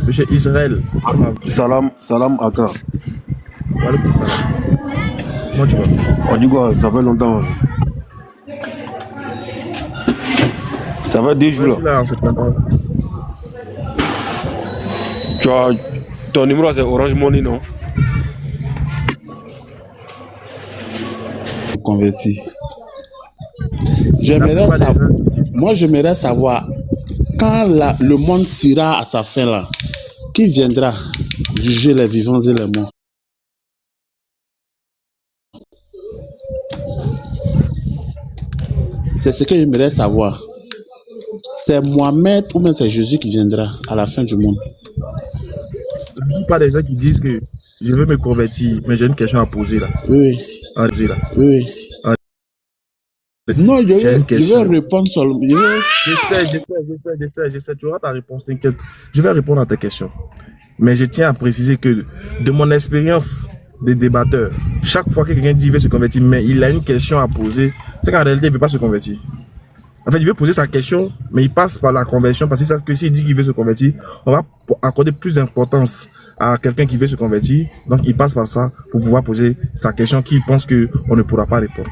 Monsieur Israël, tu m'as vu. Salam Aka. Walaikum salam. Comment tu vas? On dit quoi? Ça fait longtemps. Ça fait 2 jours Je suis là. là en ce moment. Tu as... Ton numéro c'est Orange Money, non? Converti. La plupart des gens disent Moi, j'aimerais savoir quand le monde sera à sa fin là, qui viendra juger les vivants et les morts? C'est ce que j'aimerais savoir. C'est Mohamed ou bien c'est Jésus qui viendra à la fin du monde? la plupart des gens qui disent que je veux me convertir, mais j'ai une question à poser là. Oui, À poser, là. oui. Non, J'ai une je question. vais répondre seulement. Je sais. Tu auras ta réponse, t'inquiète. Je vais répondre à ta question. Mais je tiens à préciser que de mon expérience des débatteurs, chaque fois que quelqu'un dit qu'il veut se convertir, mais il a une question à poser, c'est qu'en réalité, il ne veut pas se convertir. En fait, il veut poser sa question, mais il passe par la conversion parce qu'il sait que s'il dit qu'il veut se convertir, on va accorder plus d'importance à quelqu'un qui veut se convertir. Donc, il passe par ça pour pouvoir poser sa question qu'il pense qu'on ne pourra pas répondre.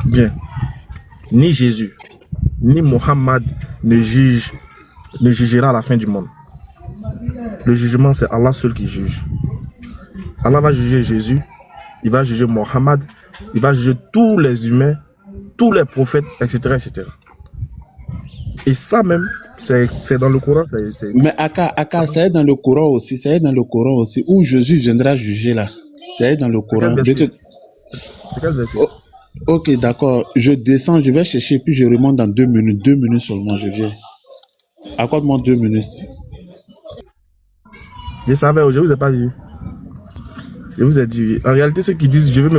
Bien. Ni Jésus, ni Mohammed ne jugera à la fin du monde. Le jugement, c'est Allah seul qui juge. Allah va juger Jésus, il va juger Mohammed, il va juger tous les humains, tous les prophètes, etc. etc. Et ça même, c'est dans le Coran. Mais Aka, c'est dans le Coran aussi, où Jésus viendra juger là. C'est dans le Coran. C'est quel verset? Oh, ok, d'accord. Je descends, je vais chercher, puis je remonte dans 2 minutes. 2 minutes seulement, je viens. Accorde-moi 2 minutes. Je savais, je vous ai pas dit. Je vous ai dit. En réalité, ceux qui disent je veux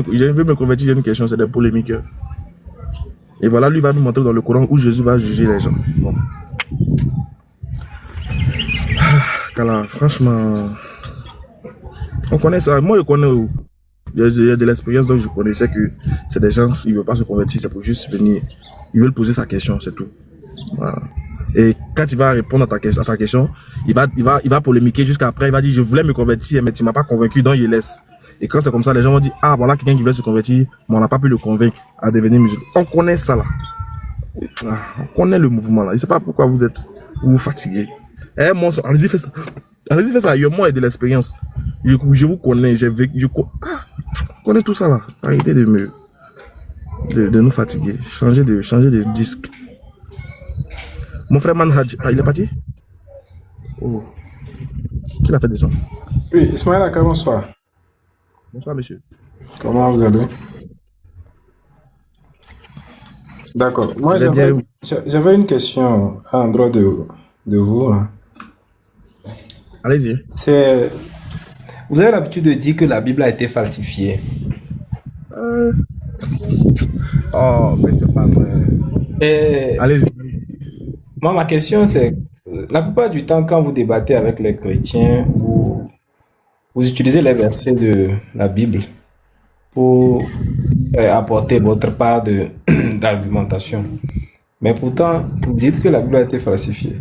me convertir, j'ai une question, c'est des polémiques. Et voilà, lui va nous montrer dans le Coran où Jésus va juger les gens. Bon. Kala, franchement, on connaît ça. Moi, je connais. Il y a de l'expérience, donc je connaissais que c'est des gens, ils ne veulent pas se convertir, c'est pour juste venir. Ils veulent poser sa question, c'est tout. Voilà. Et quand il va répondre à sa question, il va polémiquer jusqu'à après. Il va dire je voulais me convertir, mais tu ne m'as pas convaincu, donc il laisse. Et quand c'est comme ça, les gens vont dire ah voilà quelqu'un qui veut se convertir, mais on n'a pas pu le convaincre à devenir musulman. On connaît ça là. On connaît le mouvement là. Je ne sais pas pourquoi vous fatiguez. Eh, mon soeur, allez-y, fais ça. Allez-y, fais ça. Moi, j'ai de l'expérience. Je vous connais. Je connais tout ça là. Arrêtez de nous fatiguer. Changer de disque. Mon frère Manhaj, il est parti? Oh. Qui l'a fait descendre? Oui, Ismaël Aka, bonsoir. Bonsoir, monsieur. Comment vous allez? D'accord. Moi, j'avais une question à l'endroit de vous. Là. Allez-y. Vous avez l'habitude de dire que la Bible a été falsifiée. Oh, mais c'est pas vrai. Allez-y. Moi, ma question, c'est la plupart du temps, quand vous débattez avec les chrétiens, vous utilisez les versets de la Bible pour apporter votre part d'argumentation. Mais pourtant, vous dites que la Bible a été falsifiée.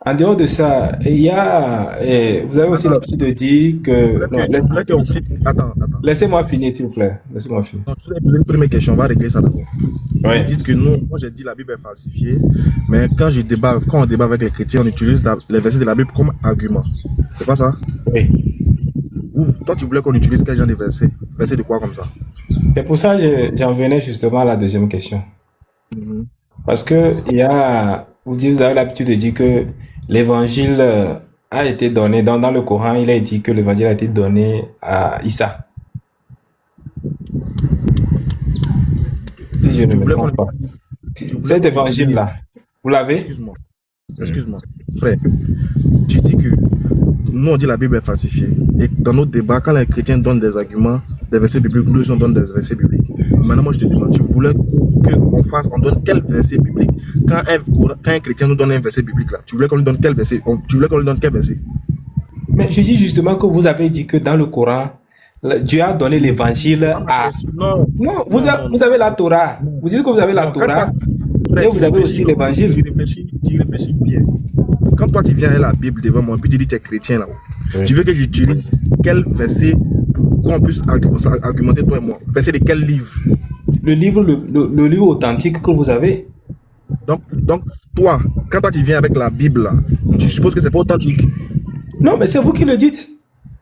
En dehors de ça, vous avez aussi l'habitude de dire que... Attends. Laissez-moi finir, s'il vous plaît. Laissez-moi finir. Non, je vous ai posé une première question, on va régler ça d'abord. Oui. Vous dites que non, moi j'ai dit la Bible est falsifiée, mais quand on débat avec les chrétiens, on utilise les versets de la Bible comme argument. C'est pas ça? Oui. Toi, tu voulais qu'on utilise quel genre de versets? Versets de quoi comme ça? C'est pour ça que j'en venais justement à la deuxième question. Parce que vous avez l'habitude de dire que l'évangile a été donné, dans le Coran, il a dit que l'évangile a été donné à Issa. Si je ne me trompe pas. Cet évangile-là, vous l'avez? Excuse-moi. Frère, tu dis que nous on dit la Bible est falsifiée. Et dans nos débats, quand les chrétiens donnent des arguments, des versets bibliques, nous on donne des versets bibliques. Maintenant, moi je te demande, tu voulais qu'on donne quel verset biblique? Quand un chrétien nous donne un verset biblique là, tu voulais qu'on lui donne quel verset? Mais je dis justement que vous avez dit que dans le Coran, Dieu a donné l'évangile à... Non, vous avez la Torah. Vous dites que vous avez la Torah. Et vous avez aussi l'évangile. Tu réfléchis bien. Quand toi, tu viens avec la Bible devant moi, puis tu dis que tu es chrétien là-haut. Oui. Tu veux que j'utilise quel verset pour qu'on puisse argumenter toi et moi? Verset de quel livre? Le livre authentique que vous avez. Donc, toi, quand toi tu viens avec la Bible là, tu supposes que c'est pas authentique. Non, mais c'est vous qui le dites.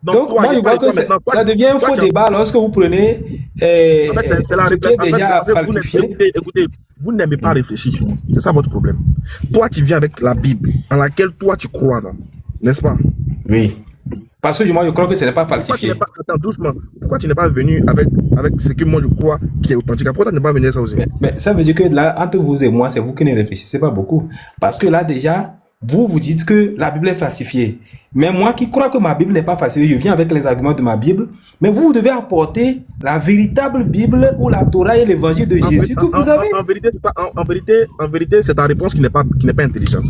Donc, toi, moi, je vois que ça devient un faux débat lorsque vous prenez en fait, c'est la ce qui est déjà vous falsifié. écoutez, vous n'aimez pas réfléchir. C'est ça votre problème. Toi, tu viens avec la Bible en laquelle toi tu crois, non? N'est-ce pas? Oui. Parce que moi, je crois que ce n'est pas Pourquoi tu falsifié. n'es pas, attends, doucement, pourquoi tu n'es pas venu avec ce que moi je crois qui est authentique? Pourquoi tu n'es pas venu avec ça aussi? Mais ça veut dire que là, entre vous et moi, c'est vous qui ne réfléchissez pas beaucoup. Parce que là, déjà, vous dites que la Bible est falsifiée. Mais moi qui crois que ma Bible n'est pas falsifiée, je viens avec les arguments de ma Bible. Mais vous devez apporter la véritable Bible ou la Torah et l'évangile de Jésus que vous avez. En vérité, c'est ta réponse qui n'est pas intelligente.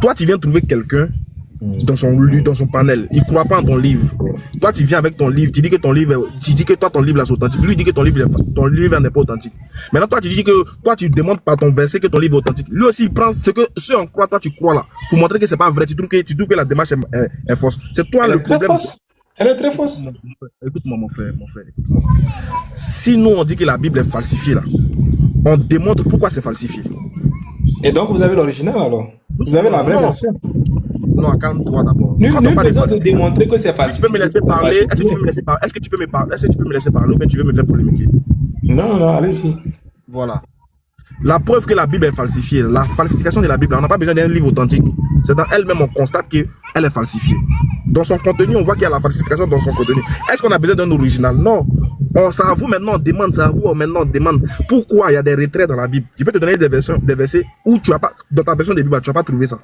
Toi, tu viens trouver quelqu'un dans son panel. Il ne croit pas en ton livre. Toi, tu viens avec ton livre. Tu dis que ton livre là, c'est authentique. Lui, il dit que ton livre n'est pas authentique. Maintenant, toi, tu dis que toi, tu demandes par ton verset que ton livre est authentique. Lui aussi, il prend ce en quoi toi, tu crois là, pour montrer que c'est pas vrai. Tu trouves que la démarche est fausse. C'est toi le problème. Elle est très fausse. Écoute-moi, mon frère, écoute-moi. Si nous, on dit que la Bible est falsifiée là, on démontre pourquoi c'est falsifié. Et donc, vous avez l'original alors? Vous avez la vraie version? Non, calme-toi d'abord. Nul besoin de démontrer que c'est falsifié. Si tu peux me laisser parler, est-ce que tu peux me laisser parler? Est-ce que tu peux me laisser parler ou bien tu veux me faire polémiquer? Non, allez-y. Voilà. La preuve que la Bible est falsifiée, la falsification de la Bible, on n'a pas besoin d'un livre authentique. C'est dans elle-même on constate qu'elle est falsifiée. Dans son contenu, on voit qu'il y a la falsification dans son contenu. Est-ce qu'on a besoin d'un original? Non. C'est à vous maintenant, on demande. Pourquoi il y a des retraits dans la Bible? Je peux te donner des versets où tu n'as pas, dans ta version de Bible, tu n'as pas trouvé ça.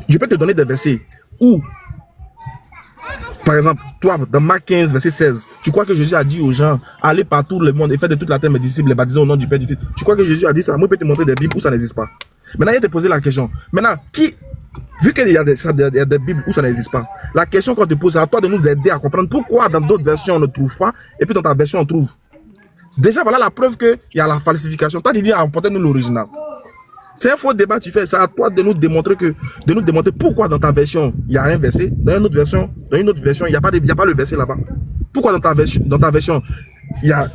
Je peux te donner des versets où, par exemple, toi, dans Marc 15, verset 16, tu crois que Jésus a dit aux gens, allez par tout le monde et faites de toute la terre mes disciples, les baptisés au nom du Père et du Fils. Tu crois que Jésus a dit ça? Moi, je peux te montrer des Bibles où ça n'existe pas. Maintenant, il te posé la question. Maintenant, vu qu'il y a des Bibles où ça n'existe pas, la question qu'on te pose, c'est à toi de nous aider à comprendre pourquoi dans d'autres versions on ne trouve pas et puis dans ta version on trouve. Déjà, voilà la preuve qu'il y a la falsification. Toi, tu dis, apportez-nous l'original. C'est un faux débat, tu fais. C'est à toi de nous démontrer pourquoi dans ta version, il y a un verset, dans une autre version, il n'y a pas le verset là-bas. Pourquoi dans ta version, il y a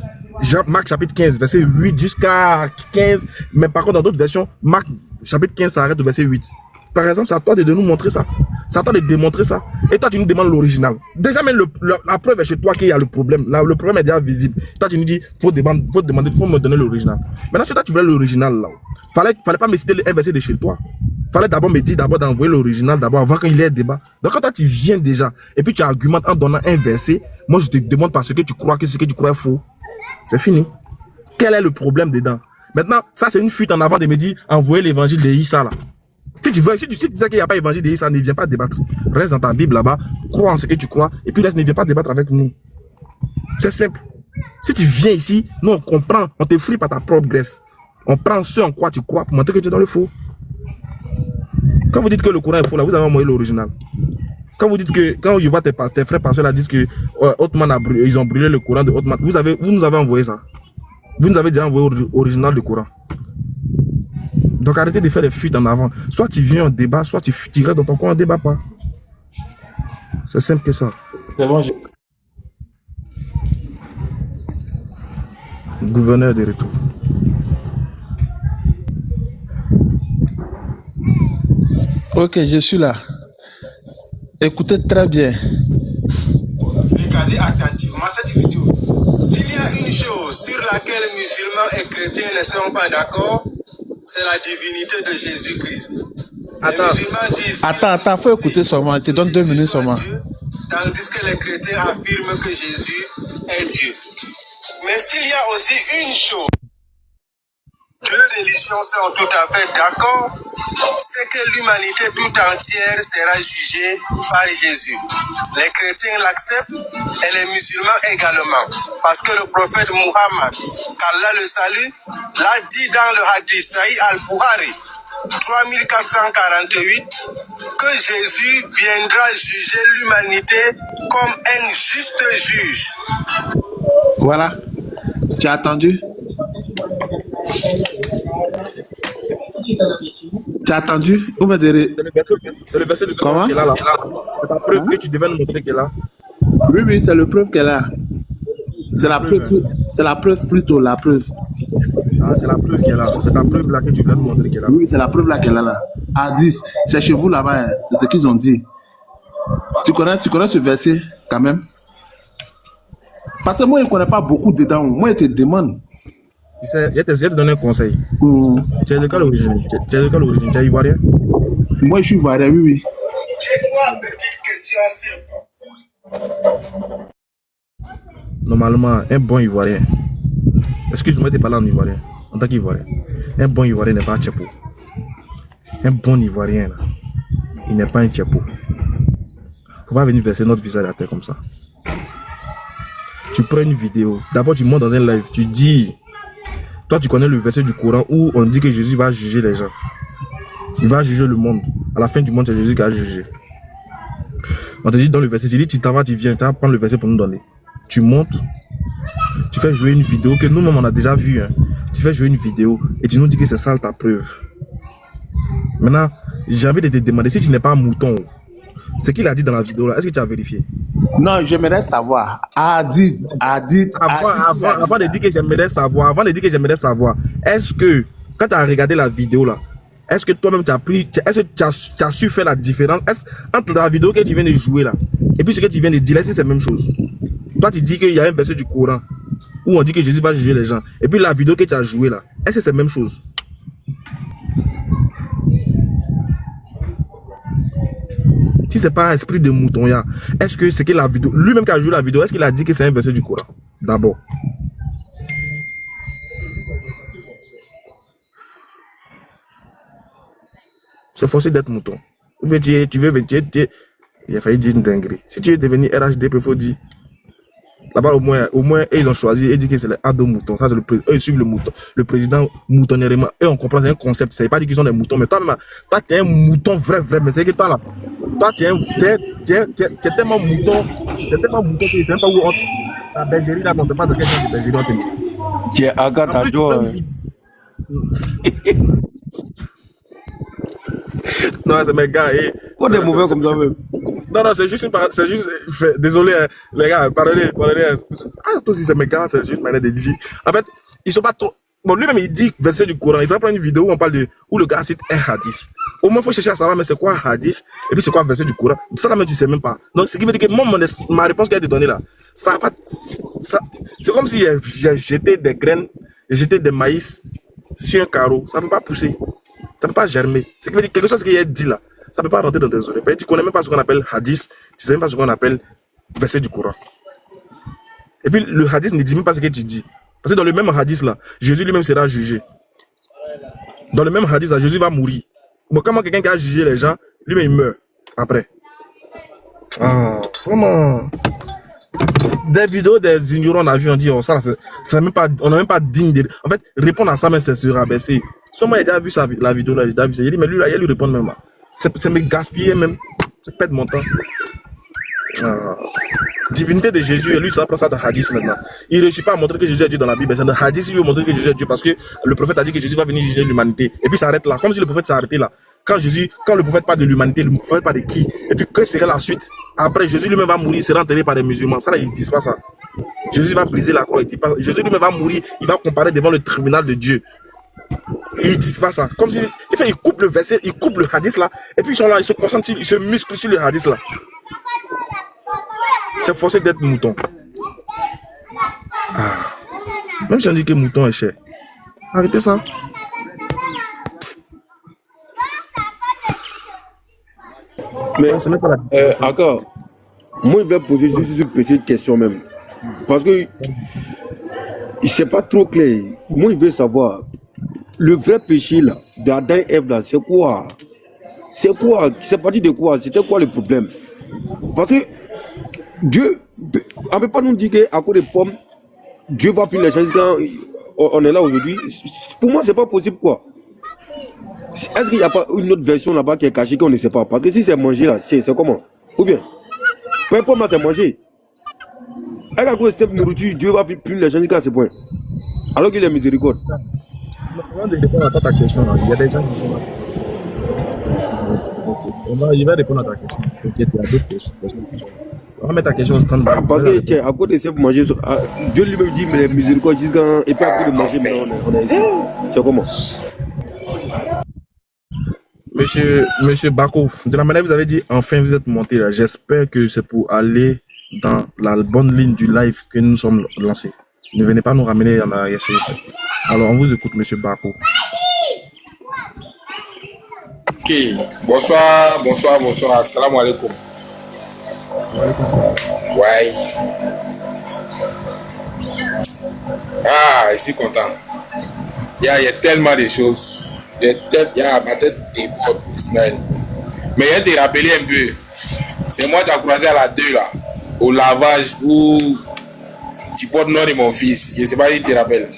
Marc chapitre 15, verset 8 jusqu'à 15, mais par contre dans d'autres versions, Marc chapitre 15 s'arrête au verset 8. Par exemple, c'est à toi de nous montrer ça. C'est à toi de démontrer ça. Et toi, tu nous demandes l'original. Déjà, même la preuve est chez toi qu'il y a le problème. Là, le problème est déjà visible. Toi, tu nous dis, faut me donner l'original. Maintenant, si toi, tu voulais l'original, là, fallait pas me citer un verset de chez toi. Fallait d'abord me dire d'envoyer l'original d'abord avant qu'il y ait débat. Donc, quand toi, tu viens déjà, et puis tu argumentes en donnant un verset, moi, je te demande parce que tu crois que ce que tu crois est faux. C'est fini. Quel est le problème dedans? Maintenant, ça, c'est une fuite en avant de me dire, envoyer l'évangile de Issa, là. Si tu dis qu'il n'y a pas évangile de Issa, ne viens pas débattre. Reste dans ta Bible là-bas, crois en ce que tu crois, et puis ne viens pas débattre avec nous. C'est simple. Si tu viens ici, nous on comprend, on te frie par ta propre graisse. On prend ce en quoi tu crois pour montrer que tu es dans le faux. Quand vous dites que le Coran est faux, là, vous avez envoyé l'original. Quand vous dites que, quand je vois tes frères pasteurs là disent que Othman ils ont brûlé le Coran de Othman, vous nous avez envoyé ça. Vous nous avez déjà envoyé l'original du Coran. Donc arrêtez de faire des fuites en avant. Soit tu viens en débat, soit tu restes dans ton coin, on ne débat pas. C'est simple que ça. C'est bon, Gouverneur de retour. Ok, je suis là. Écoutez très bien. Regardez attentivement cette vidéo. S'il y a une chose sur laquelle les musulmans et chrétiens ne sont pas d'accord, c'est la divinité de Jésus-Christ. Les musulmans disent Attends, faut écouter seulement. Je te donne 2 minutes seulement. Dieu, tandis que les chrétiens affirment que Jésus est Dieu. Mais s'il y a aussi une chose, deux religions sont tout à fait d'accord, c'est que l'humanité tout entière sera jugée par Jésus. Les chrétiens l'acceptent et les musulmans également. Parce que le prophète Muhammad, qu'Allah le salue, l'a dit dans le hadith Sahih al-Bukhari 3448 que Jésus viendra juger l'humanité comme un juste juge. Voilà. Tu as attendu? Tu as attendu? Ou bien C'est le verset du Coran Comment? qu'elle a là. C'est ta preuve que tu devais nous montrer qu'elle a. Oui, oui, c'est le preuve qu'elle a. C'est la preuve, c'est la preuve plutôt, la preuve. Ah, c'est la preuve qu'elle a. C'est ta preuve là que tu voulais nous montrer qu'elle a. Oui, c'est la preuve là qu'elle a là. À 10, c'est chez vous là-bas, hein. C'est ce qu'ils ont dit. Tu connais ce verset quand même? Parce que moi, je ne connais pas beaucoup dedans. Moi, je te demande. Tu sais, je vais te donner un conseil. Hmm. Tu es de quelle origine? Tu es de quelle origine? Tu es ivoirien? Moi, je suis ivoirien, oui, oui. J'ai trois petites questions sur. Normalement, un bon ivoirien. Excuse-moi de parler en ivoirien. En tant qu'ivoirien. Un bon ivoirien n'est pas un tchepo. Un bon ivoirien, là, il n'est pas un tchepo. Faut pas venir verser notre visage à terre comme ça. Tu prends une vidéo. D'abord, tu montes dans un live. Tu dis. Toi, tu connais le verset du Coran où on dit que Jésus va juger les gens. Il va juger le monde. À la fin du monde, c'est Jésus qui a jugé. On te dit dans le verset, tu dis, tu t'en vas, tu viens, tu vas prendre le verset pour nous donner. Tu montes, tu fais jouer une vidéo que nous-mêmes on a déjà vu. Hein. Tu fais jouer une vidéo et tu nous dis que c'est ça ta preuve. Maintenant, j'ai envie de te demander si tu n'es pas un mouton. Ce qu'il a dit dans la vidéo là, est-ce que tu as vérifié? Non, j'aimerais savoir. Avant de dire que j'aimerais savoir, est-ce que quand tu as regardé la vidéo là, est-ce que toi-même tu as pris, est-ce que tu as su faire la différence entre la vidéo que tu viens de jouer là et puis ce que tu viens de dire là, c'est la même chose? Toi tu dis qu'il y a un verset du Coran où on dit que Jésus va juger les gens et puis la vidéo que tu as jouée là, est-ce que c'est la même chose? Si c'est pas un esprit de mouton, est-ce que c'est que la vidéo, lui-même qui a joué la vidéo, est-ce qu'il a dit que c'est un verset du Coran? D'abord. C'est forcé d'être mouton. Ou bien tu veux venir, il a failli dire une dinguerie. Si tu veux devenir RHD, il faut dire. Là-bas, au moins, ils ont choisi et dit que c'est les ado moutons. Ça, c'est eux, ils suivent le mouton. Le président moutonnièrement. Et on comprend, c'est un concept. Ça ne veut pas dire qu'ils sont des moutons. Mais toi, tu es un mouton vrai. Mais c'est que toi, là, toi, tu es tellement mouton. Tu es tellement mouton que je ne sais même pas où on. La bergerie, là, on ne sait pas de quel genre de bergerie on te dit. Tu es Agatha. Non, c'est mes gars. Quoi des mauvais comme ça même? Non, c'est juste désolé, hein, les gars, pardonnez. Ah, toi aussi, c'est mes gars, c'est juste une manière de dire. En fait, ils sont pas trop. Bon, lui-même, il dit verset du Coran. Il s'en prend une vidéo où on parle de. Où le gars cite un hadith. Au moins, il faut chercher à savoir, mais c'est quoi un hadith? Et puis, c'est quoi verset du Coran? Ça, là, même, tu sais même pas. Donc, ce qui veut dire que moi, ma réponse qui a été donnée là, ça va pas. C'est comme si j'ai jeté des graines, j'ai jeté des maïs sur un carreau. Ça ne peut pas pousser. Ça ne peut pas germer. Ce qui veut dire quelque chose qui est dit là. Ça ne peut pas rentrer dans tes oreilles. Tu ne connais même pas ce qu'on appelle hadith, tu ne sais même pas ce qu'on appelle verset du Coran. Et puis le hadith ne dit même pas ce que tu dis. Parce que dans le même hadith là, Jésus lui-même sera jugé. Dans le même hadith là, Jésus va mourir. Bon, comment quelqu'un qui a jugé les gens, lui-même il meurt après. Ah, comment? Des vidéos des ignorants, on a vu, on dit, oh, ça, c'est même pas, on n'a même pas digne de. En fait, répondre à ça, mais c'est se rabaisser. Sûrement, il a déjà vu la vidéo là, il a déjà vu ça. Il dit, mais lui, là, il lui répond même là. C'est me gaspiller même. C'est perdre mon temps. Divinité de Jésus, et lui, ça prend ça dans Hadith maintenant. Il ne réussit pas à montrer que Jésus est Dieu dans la Bible. C'est dans Hadith, il veut montrer que Jésus est Dieu parce que le prophète a dit que Jésus va venir juger l'humanité. Et puis ça arrête là. Comme si le prophète s'est arrêté là. Quand le prophète parle de l'humanité, le prophète parle de qui? Et puis que serait la suite? Après, Jésus lui-même va mourir, il sera enterré par des musulmans. Ça là, ils ne disent pas ça. Jésus va briser la croix. Jésus lui-même va mourir, il va comparer devant le tribunal de Dieu. Et ils disent pas ça. Comme si, ils coupent le verset, ils coupent le hadith là, et puis ils sont là, ils se concentrent, ils se musclent sur le hadith là. C'est forcé d'être mouton. Ah. Même si on dit que mouton est cher. Arrêtez ça. Mais, encore, moi je vais poser juste une petite question même. Parce que c'est pas trop clair. Moi je veux savoir. Le vrai péché là, d'Adam et Ève là, c'est quoi? C'est quoi? C'est parti de quoi? C'était quoi le problème? Parce que Dieu, on ne peut pas nous dire qu'à cause des pommes, Dieu va plus les choses quand on est là aujourd'hui. Pour moi, c'est pas possible quoi. Est-ce qu'il n'y a pas une autre version là-bas qui est cachée qu'on ne sait pas? Parce que si c'est manger là, c'est comment? Ou bien, peu importe, c'est manger. Est-ce qu'à cause de cette nourriture, Dieu va plus les choses qu'à ce point? Alors qu'il est miséricorde. Avant de répondre à ta question, il y a des gens qui sont là. Je vais répondre à ta question. T'inquiète, il y a d'autres questions. On va mettre ta question au stand. Parce que, tiens, à côté de ça, pour manger, Dieu lui-même dit, mais les miséricordes, jusqu'à. Et puis après de manger, maintenant, on est ici. C'est comment? Monsieur Bako, de la manière que vous avez dit, enfin vous êtes monté là, j'espère que c'est pour aller dans la bonne ligne du live que nous sommes lancés. Ne venez pas nous ramener en arrière, s'il vous plaît. Alors, on vous écoute, monsieur Bako. Ok, bonsoir. Salam alaikum. Ouais. Ah, je suis content. Il y a tellement de choses. Ma tête déborde, Ismaël. Mais il y a te rappeler un peu. C'est moi qui t'ai croisé à la 2 là, au lavage où tu portes le nom de mon fils. Je ne sais pas si tu te rappelles.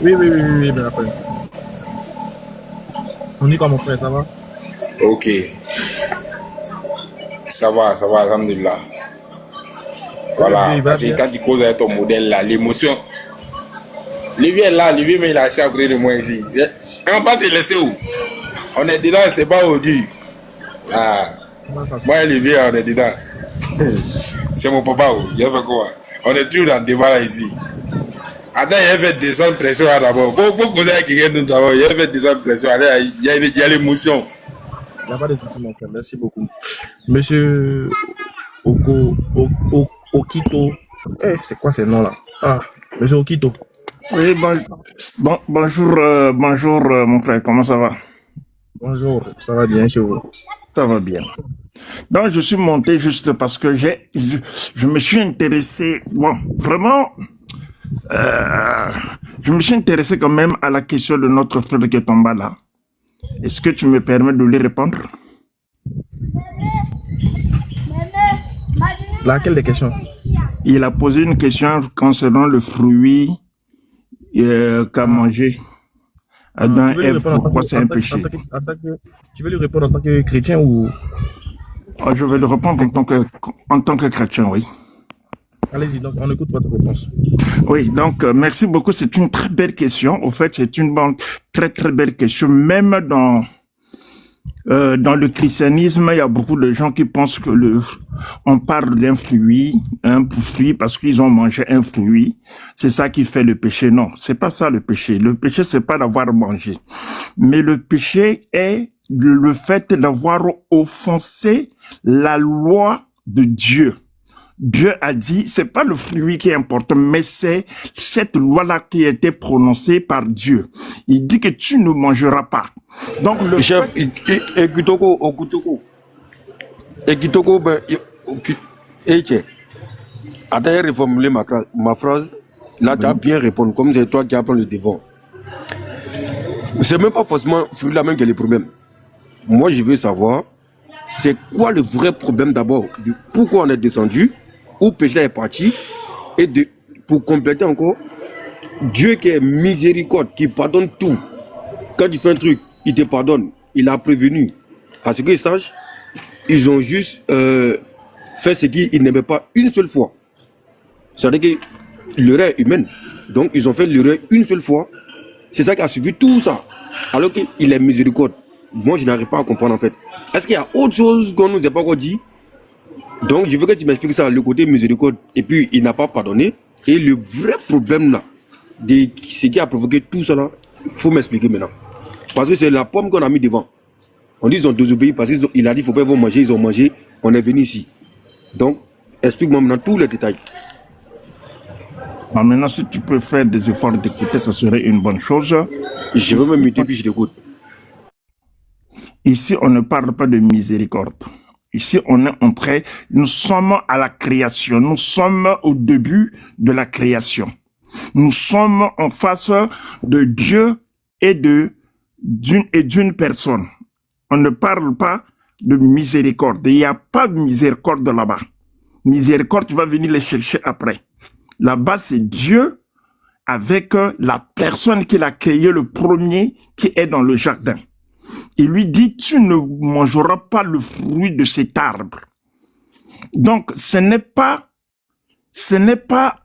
Oui, je me rappelle. On dit quoi, mon frère, ça va? Ok. Ça va, alhamdulillah. Voilà, parce que quand tu causes avec ton modèle là, l'émotion. Lui est là, lui mais il a assez à côté de moi ici. On va se laisser où? On est dedans, c'est pas aujourd'hui. Ah. Moi et Olivier, on est dedans. C'est mon papa, il a fait quoi? On est toujours dans le débat là ici. Attends, il a fait descendre pression là d'abord. Faut causer avec quelqu'un d'autre d'abord. Il a fait descendre pression. Il y a l'émotion. Il n'y a pas de souci, mon frère. Merci beaucoup. Monsieur Okito. C'est quoi ces noms-là? Ah, monsieur Okito. Oui, bonjour, mon frère, comment ça va? Bonjour, ça va bien chez vous? Ça va bien. Donc, je suis monté juste parce que je me suis intéressé, vraiment, je me suis intéressé quand même à la question de notre frère qui est tombé là. Est-ce que tu me permets de lui répondre? Laquelle des questions? Il a posé une question concernant le fruit qu'a mangé Adam et Ève, pourquoi c'est un péché? Tu veux lui répondre en tant que chrétien ou? Je vais lui répondre en tant que chrétien, oui. Allez-y, donc on écoute votre réponse. Oui, donc merci beaucoup, c'est une très belle question. Au fait, c'est une très très belle question. Même dans le christianisme, il y a beaucoup de gens qui pensent que on parle d'un fruit, un fruit parce qu'ils ont mangé un fruit. C'est ça qui fait le péché. Non, c'est pas ça le péché. Le péché, c'est pas d'avoir mangé. Mais le péché est le fait d'avoir offensé la loi de Dieu. Dieu a dit, c'est pas le fruit qui est important, mais c'est cette loi-là qui a été prononcée par Dieu. Il dit que tu ne mangeras pas. Donc le chef, Ekitoko, ben, attends, reformuler ma phrase. Là, tu as bien répondu, comme c'est toi qui as pris le devant. C'est même pas forcément celui-là même qui a le problème. Moi, je veux savoir, c'est quoi le vrai problème d'abord? Pourquoi on est descendu? Où péché est parti? Et pour compléter encore, Dieu qui est miséricorde, qui pardonne tout. Quand tu fais un truc, il te pardonne. Il a prévenu. À ce qu'ils sachent, ils ont juste fait ce qu'ils n'aimaient pas une seule fois. C'est-à-dire que l'erreur est humaine. Donc, ils ont fait l'erreur une seule fois. C'est ça qui a suivi tout ça. Alors qu'il est miséricorde. Moi, je n'arrive pas à comprendre en fait. Est-ce qu'il y a autre chose qu'on nous a pas encore dit? Donc, je veux que tu m'expliques ça, le côté miséricorde. Et puis, il n'a pas pardonné. Et le vrai problème là, de ce qui a provoqué tout ça là, il faut m'expliquer maintenant. Parce que c'est la pomme qu'on a mis devant. On dit qu'ils ont désobéi parce qu'il a dit qu'il ne faut pas vous manger, ils ont mangé, on est venu ici. Donc, explique-moi maintenant tous les détails. Maintenant, si tu peux faire des efforts d'écouter, ça serait une bonne chose. Je veux me muter puis je t'écoute. Ici, on ne parle pas de miséricorde. Ici, on est entré, nous sommes à la création. Nous sommes au début de la création. Nous sommes en face de Dieu et d'une personne. On ne parle pas de miséricorde. Il n'y a pas de miséricorde là-bas. Miséricorde, tu vas venir les chercher après. Là-bas, c'est Dieu avec la personne qui l'a créé, le premier qui est dans le jardin. Il lui dit, tu ne mangeras pas le fruit de cet arbre. Donc, ce n'est pas ce n'est pas,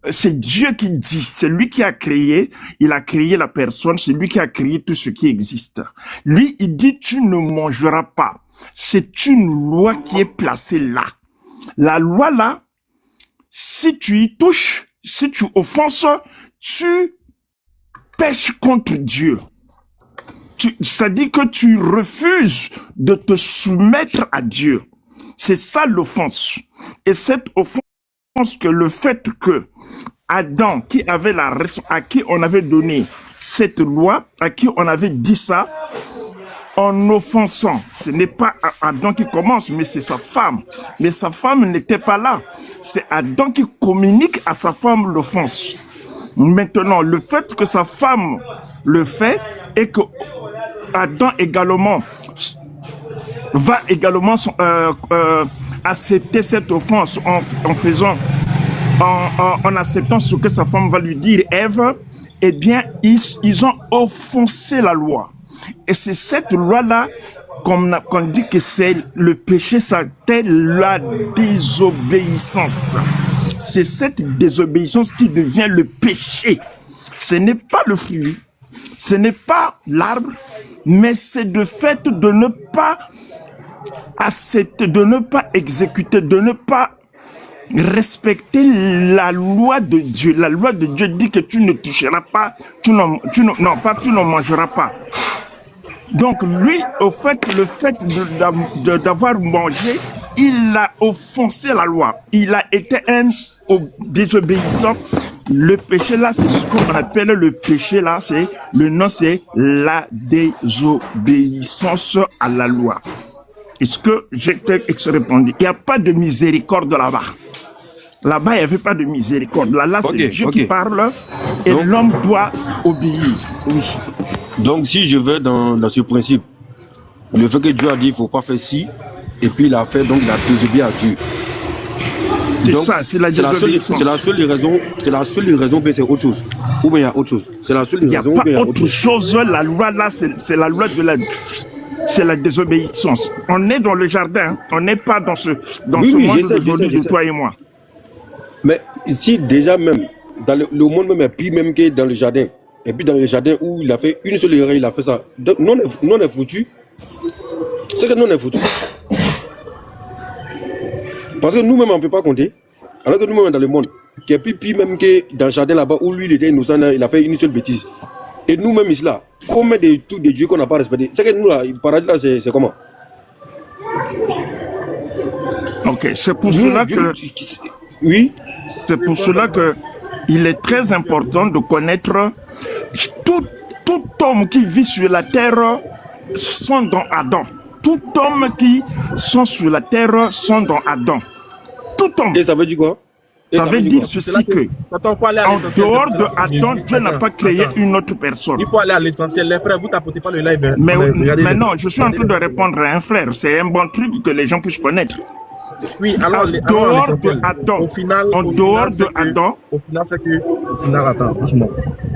c'est Dieu qui dit, c'est lui qui a créé, il a créé la personne, c'est lui qui a créé tout ce qui existe. Lui, il dit, tu ne mangeras pas. C'est une loi qui est placée là. La loi là, si tu y touches, si tu offenses, tu pèches contre Dieu. C'est-à-dire que tu refuses de te soumettre à Dieu. C'est ça l'offense. Et cette offense, que le fait que Adam, qui avait la raison, à qui on avait donné cette loi, à qui on avait dit ça, en offensant, ce n'est pas Adam qui commence, mais c'est sa femme. Mais sa femme n'était pas là. C'est Adam qui communique à sa femme l'offense. Maintenant, le fait que sa femme le fait et que Adam également va également accepter cette offense en acceptant ce que sa femme va lui dire, Ève, eh bien, ils ont offensé la loi. Et c'est cette loi-là qu'on dit que c'est le péché, c'est la désobéissance. C'est cette désobéissance qui devient le péché. Ce n'est pas le fruit, ce n'est pas l'arbre, mais c'est le fait de ne pas accepter, de ne pas exécuter, de ne pas respecter la loi de Dieu. La loi de Dieu dit que tu ne toucheras pas, tu ne mangeras pas. Donc lui, au fait, le fait d'avoir mangé, il a offensé la loi. Il a été un désobéissant. Le péché là, c'est ce qu'on appelle le péché là, c'est le nom, c'est la désobéissance à la loi. Est-ce que j'ai répondu? Il n'y a pas de miséricorde là-bas. Là-bas, il n'y avait pas de miséricorde. Là, c'est Dieu qui parle et l'homme doit obéir. Oui. Donc, si je vais dans ce principe, le fait que Dieu a dit il ne faut pas faire ci, et puis il a fait, donc il a désobéi à Dieu. C'est ça, c'est la désobéissance. C'est la seule raison, mais c'est autre chose. Ou bien il y a autre chose. C'est la seule raison. Il n'y a pas autre chose. La loi là, c'est la loi de la... C'est la désobéissance. On est dans le jardin, on n'est pas dans ce monde d'aujourd'hui de toi et moi. Mais ici, déjà même, dans le monde même est pire même que dans le jardin. Et puis dans le jardin où il a fait une seule erreur, il a fait ça. Donc, nous on est foutus. C'est que nous on est foutus. Parce que nous-mêmes on ne peut pas compter. Alors que nous-mêmes dans le monde, qui est plus pire même que dans le jardin là-bas où lui il était innocent, il a fait une seule bêtise. Et nous-mêmes ici là, combien de trucs de Dieu qu'on n'a pas respecté? C'est que nous là, le paradis là, c'est comment? Ok, c'est pour cela que... Oui. C'est pour cela que il est très important de connaître tout homme qui vit sur la terre sont dans Adam. Tout homme qui sont sur la terre sont dans Adam. Tout homme. Et ça veut dire quoi? Ça veut dire ceci que, en dehors de Adam, Dieu n'a pas créé une autre personne. Il faut aller à l'essentiel. Les frères, vous tapotez pas le live. Mais non, je suis en train de répondre à un frère. C'est un bon truc que les gens puissent connaître. Oui, alors, en dehors de Adam, au final, c'est que, attends, doucement.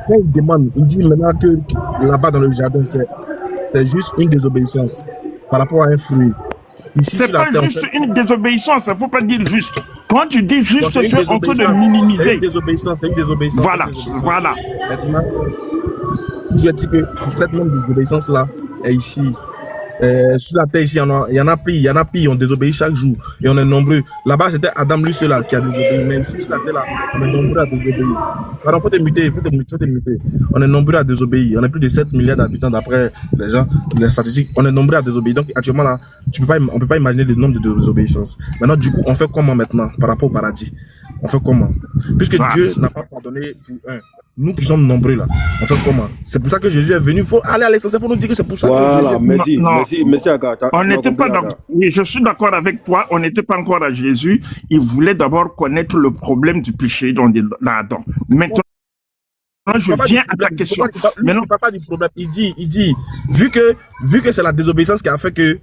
Quand il demande, il dit maintenant que là-bas dans le jardin, c'est juste une désobéissance par rapport à un fruit. C'est pas juste une désobéissance, il ne faut pas dire juste. Quand tu dis juste, tu es en train de minimiser. C'est une désobéissance, Voilà, voilà. Maintenant, j'ai dit que cette même désobéissance-là est ici. Sur la terre ici, il y en a pire, on désobéit chaque jour et on est nombreux. Là-bas, c'était Adam lui seul qui a désobéi, mais ici, sur la terre là, on est nombreux à désobéir. Pardon, faut te muter. On est nombreux à désobéir. On est plus de 7 milliards d'habitants d'après les gens, les statistiques. On est nombreux à désobéir. Donc actuellement là, on peut pas imaginer le nombre de désobéissances. Maintenant, du coup, on fait comment maintenant par rapport au paradis? On fait comment? Puisque Dieu n'a pas pardonné pour un. Nous qui sommes nombreux là, on fait comment? C'est pour ça que Jésus est venu. Il faut aller à l'essentiel, il faut nous dire que c'est pour ça que Jésus... Merci Agatha. On n'était pas d'accord. Oui, je suis d'accord avec toi. On n'était pas encore à Jésus. Il voulait d'abord connaître le problème du péché dans Adam. Maintenant, je viens à ta question. Mais non, pas du problème. Il dit, vu que c'est la désobéissance qui a fait que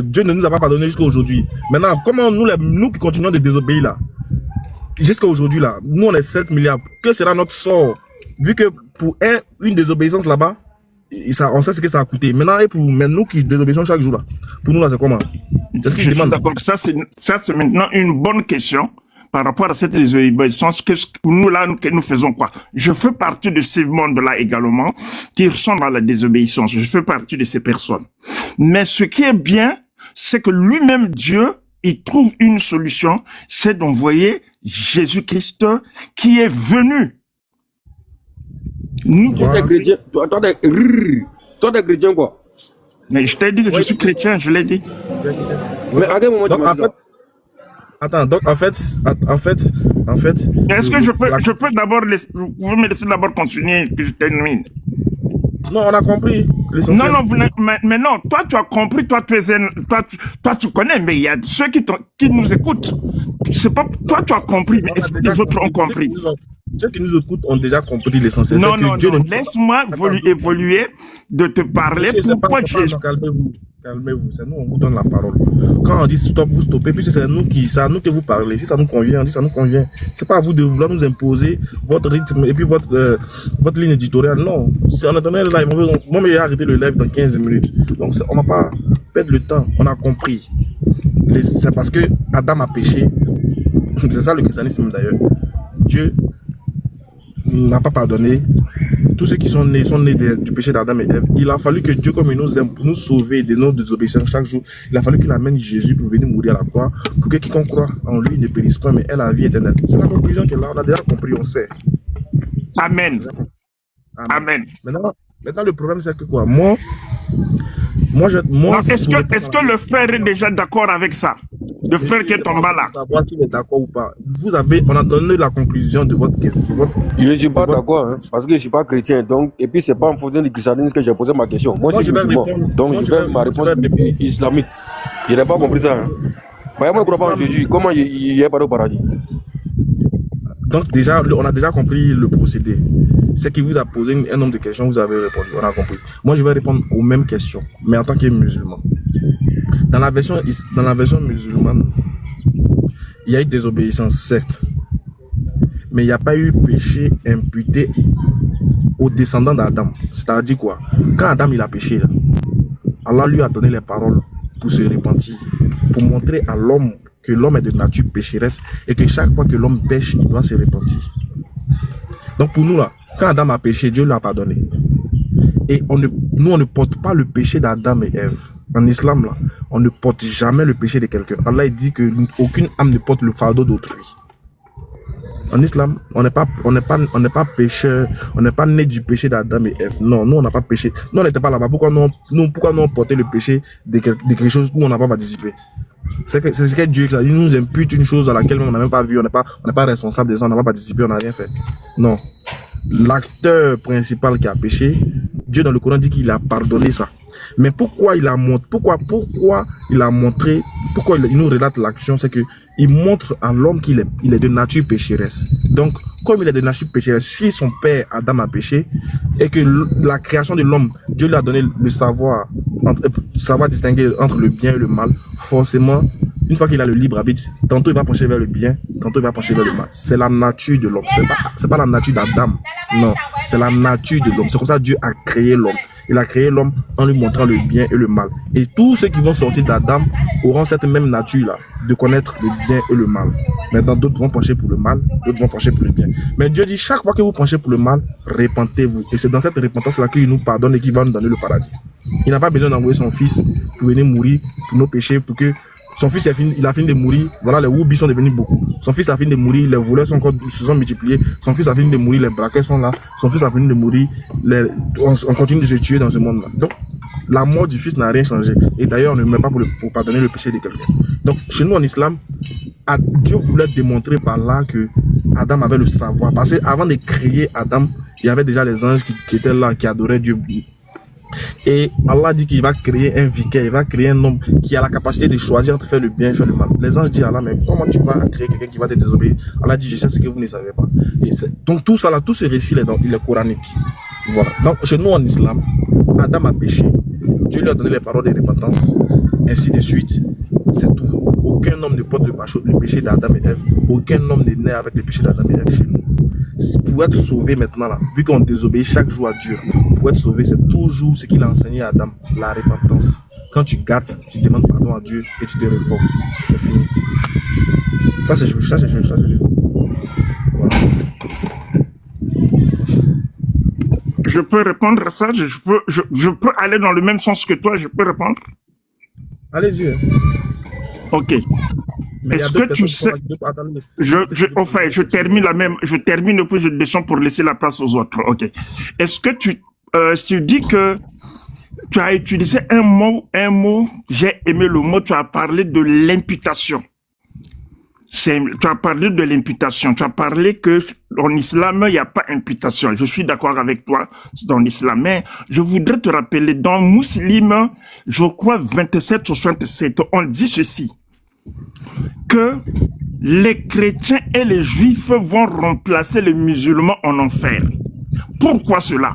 Dieu ne nous a pas pardonné jusqu'à aujourd'hui. Maintenant, comment nous qui continuons de désobéir là? Jusqu'à aujourd'hui là, nous on est 7 milliards. Que sera notre sort? Vu que pour une désobéissance là-bas, on sait ce que ça a coûté. Maintenant, et pour nous qui désobéissons chaque jour là, pour nous là c'est comment? C'est ce que je demande. D'accord, ça c'est maintenant une bonne question. par rapport à cette désobéissance, que nous faisons quoi? Je fais partie de ce monde-là également, qui ressemble à la désobéissance. Je fais partie de ces personnes. Mais ce qui est bien, c'est que lui-même, Dieu, il trouve une solution, c'est d'envoyer Jésus-Christ qui est venu. Nous, toi, t'es chrétien, toi, t'es chrétien quoi? Mais je t'ai dit que je suis chrétien, je l'ai dit. Mais à quel moment tu m'as dit ça? Attends, donc en fait. Est-ce que je peux d'abord vous pouvez me laisser d'abord continuer que je termine? Non, on a compris. Non, mais non, toi tu as compris, toi tu connais, mais il y a ceux qui nous écoutent. C'est pas, toi tu as compris, mais est-ce que les autres ont compris? Ceux qui nous écoutent ont déjà compris l'essentiel. Non, laisse-moi évoluer de te parler. Pourquoi Calmez-vous, c'est nous, on vous donne la parole. Quand on dit stop, vous stoppez, puis c'est à nous que vous parlez. Si ça nous convient, on dit ça nous convient. C'est pas à vous de vouloir nous imposer votre rythme et puis votre ligne éditoriale. Non, si on a donné le live, moi j'ai arrêté le live dans 15 minutes. Donc on va pas perdre le temps, on a compris. C'est parce que Adam a péché. C'est ça le christianisme d'ailleurs. Dieu n'a pas pardonné. Tous ceux qui sont nés du péché d'Adam et Ève. Il a fallu que Dieu, comme il nous aime, pour nous sauver de nos désobéissances chaque jour, il a fallu qu'il amène Jésus pour venir mourir à la croix, pour que quiconque croit en lui ne périsse pas, mais ait la vie éternelle. C'est la conclusion que là, on a déjà compris, on sait. Amen. Amen. Maintenant, le problème, c'est que quoi? Est-ce que le frère est déjà d'accord avec ça? Le frère qui est tombé là. Savoir s'il est d'accord ou pas. On a donné la conclusion de votre question. Je ne suis pas d'accord, hein, parce que je ne suis pas chrétien. Donc, et puis, ce n'est pas en fonction du christianisme que j'ai posé ma question. Moi, je suis musulman. Donc, je vais ma réponse islamique. Je n'ai pas compris ça. Hein. Par exemple, je ne crois pas en Jésus. Comment il est pas au paradis? Donc, déjà, on a déjà compris le procédé. C'est qu'il vous a posé un nombre de questions, vous avez répondu. On a compris. Moi, je vais répondre aux mêmes questions, mais en tant que musulman. Dans la version musulmane, il y a eu désobéissance, certes. Mais il n'y a pas eu péché imputé aux descendants d'Adam. C'est-à-dire quoi? Quand Adam il a péché, là, Allah lui a donné les paroles pour se repentir, pour montrer à l'homme que l'homme est de nature pécheresse et que chaque fois que l'homme pêche, il doit se repentir. Donc pour nous là, quand Adam a péché, Dieu l'a pardonné. Et nous on ne porte pas le péché d'Adam et Ève. En islam là, on ne porte jamais le péché de quelqu'un. Allah dit que aucune âme ne porte le fardeau d'autrui. En islam, on n'est pas pécheur, on n'est pas né du péché d'Adam et Ève. Non, nous on n'a pas péché. Nous on n'était pas là-bas. Pourquoi nous on portait le péché de quelque chose où on n'a pas participé? C'est que Dieu, il nous impute une chose à laquelle on n'a même pas vu, on n'est pas responsable de ça, on n'a pas participé, on n'a rien fait. Non. L'acteur principal qui a péché, Dieu dans le Coran dit qu'il a pardonné ça. Mais pourquoi il nous relate l'action, c'est que il montre à l'homme qu'il est de nature pécheresse. Donc, comme il est de nature pécheresse, si son père Adam a péché et que la création de l'homme, Dieu lui a donné le savoir distinguer entre le bien et le mal, forcément, une fois qu'il a le libre arbitre, tantôt il va pencher vers le bien, tantôt il va pencher vers le mal. C'est la nature de l'homme. C'est pas la nature d'Adam. Non, c'est la nature de l'homme. C'est comme ça que Dieu a créé l'homme. Il a créé l'homme en lui montrant le bien et le mal. Et tous ceux qui vont sortir d'Adam auront cette même nature-là, de connaître le bien et le mal. Maintenant, d'autres vont pencher pour le mal, d'autres vont pencher pour le bien. Mais Dieu dit, chaque fois que vous penchez pour le mal, repentez-vous. Et c'est dans cette repentance-là qu'il nous pardonne et qu'il va nous donner le paradis. Il n'a pas besoin d'envoyer son fils pour venir mourir pour nos péchés, pour que son fils il a fini de mourir. Voilà, les woubis sont devenus beaucoup. Son fils a fini de mourir, les voleurs se sont multipliés. Son fils a fini de mourir, les braqueurs sont là. Son fils a fini de mourir. On continue de se tuer dans ce monde-là. Donc, la mort du fils n'a rien changé. Et d'ailleurs, on ne met pas pour pardonner le péché de quelqu'un. Donc, chez nous en islam, Dieu voulait démontrer par là que Adam avait le savoir. Parce qu'avant de créer Adam, il y avait déjà les anges qui étaient là, qui adoraient Dieu. Et Allah dit qu'il va créer un vicaire, il va créer un homme qui a la capacité de choisir entre faire le bien et faire le mal. Les anges disent à Allah, mais comment tu vas créer quelqu'un qui va te désobéir? Allah dit, je sais ce que vous ne savez pas. Donc tout ça là, tout ce récit il est coranique. Voilà. Donc chez nous en islam, Adam a péché, Dieu lui a donné les paroles de repentance, ainsi de suite. C'est tout. Aucun homme ne porte le péché d'Adam et Ève. Aucun homme n'est né avec le péché d'Adam et Ève chez nous. Pour être sauvé maintenant, là, vu qu'on désobéit chaque jour à Dieu, pour être sauvé, c'est toujours ce qu'il a enseigné à Adam, la repentance. Quand tu gâtes, tu demandes pardon à Dieu et tu te réformes. C'est fini. Ça, c'est juste. Ça, c'est juste. Ça, c'est juste. Je peux répondre à ça, je peux aller dans le même sens que toi, je peux répondre? Allez-y. Ok. Est-ce que tu sais, enfin, je termine le plus de leçon pour laisser la place aux autres. Ok. Est-ce que tu dis que tu as utilisé un mot, j'ai aimé le mot, tu as parlé de l'imputation. Tu as parlé de l'imputation. Tu as parlé que en islam, il n'y a pas imputation. Je suis d'accord avec toi dans l'islam. Mais je voudrais te rappeler, dans Muslim, je crois 27-67, on dit ceci, que les chrétiens et les juifs vont remplacer les musulmans en enfer. Pourquoi cela?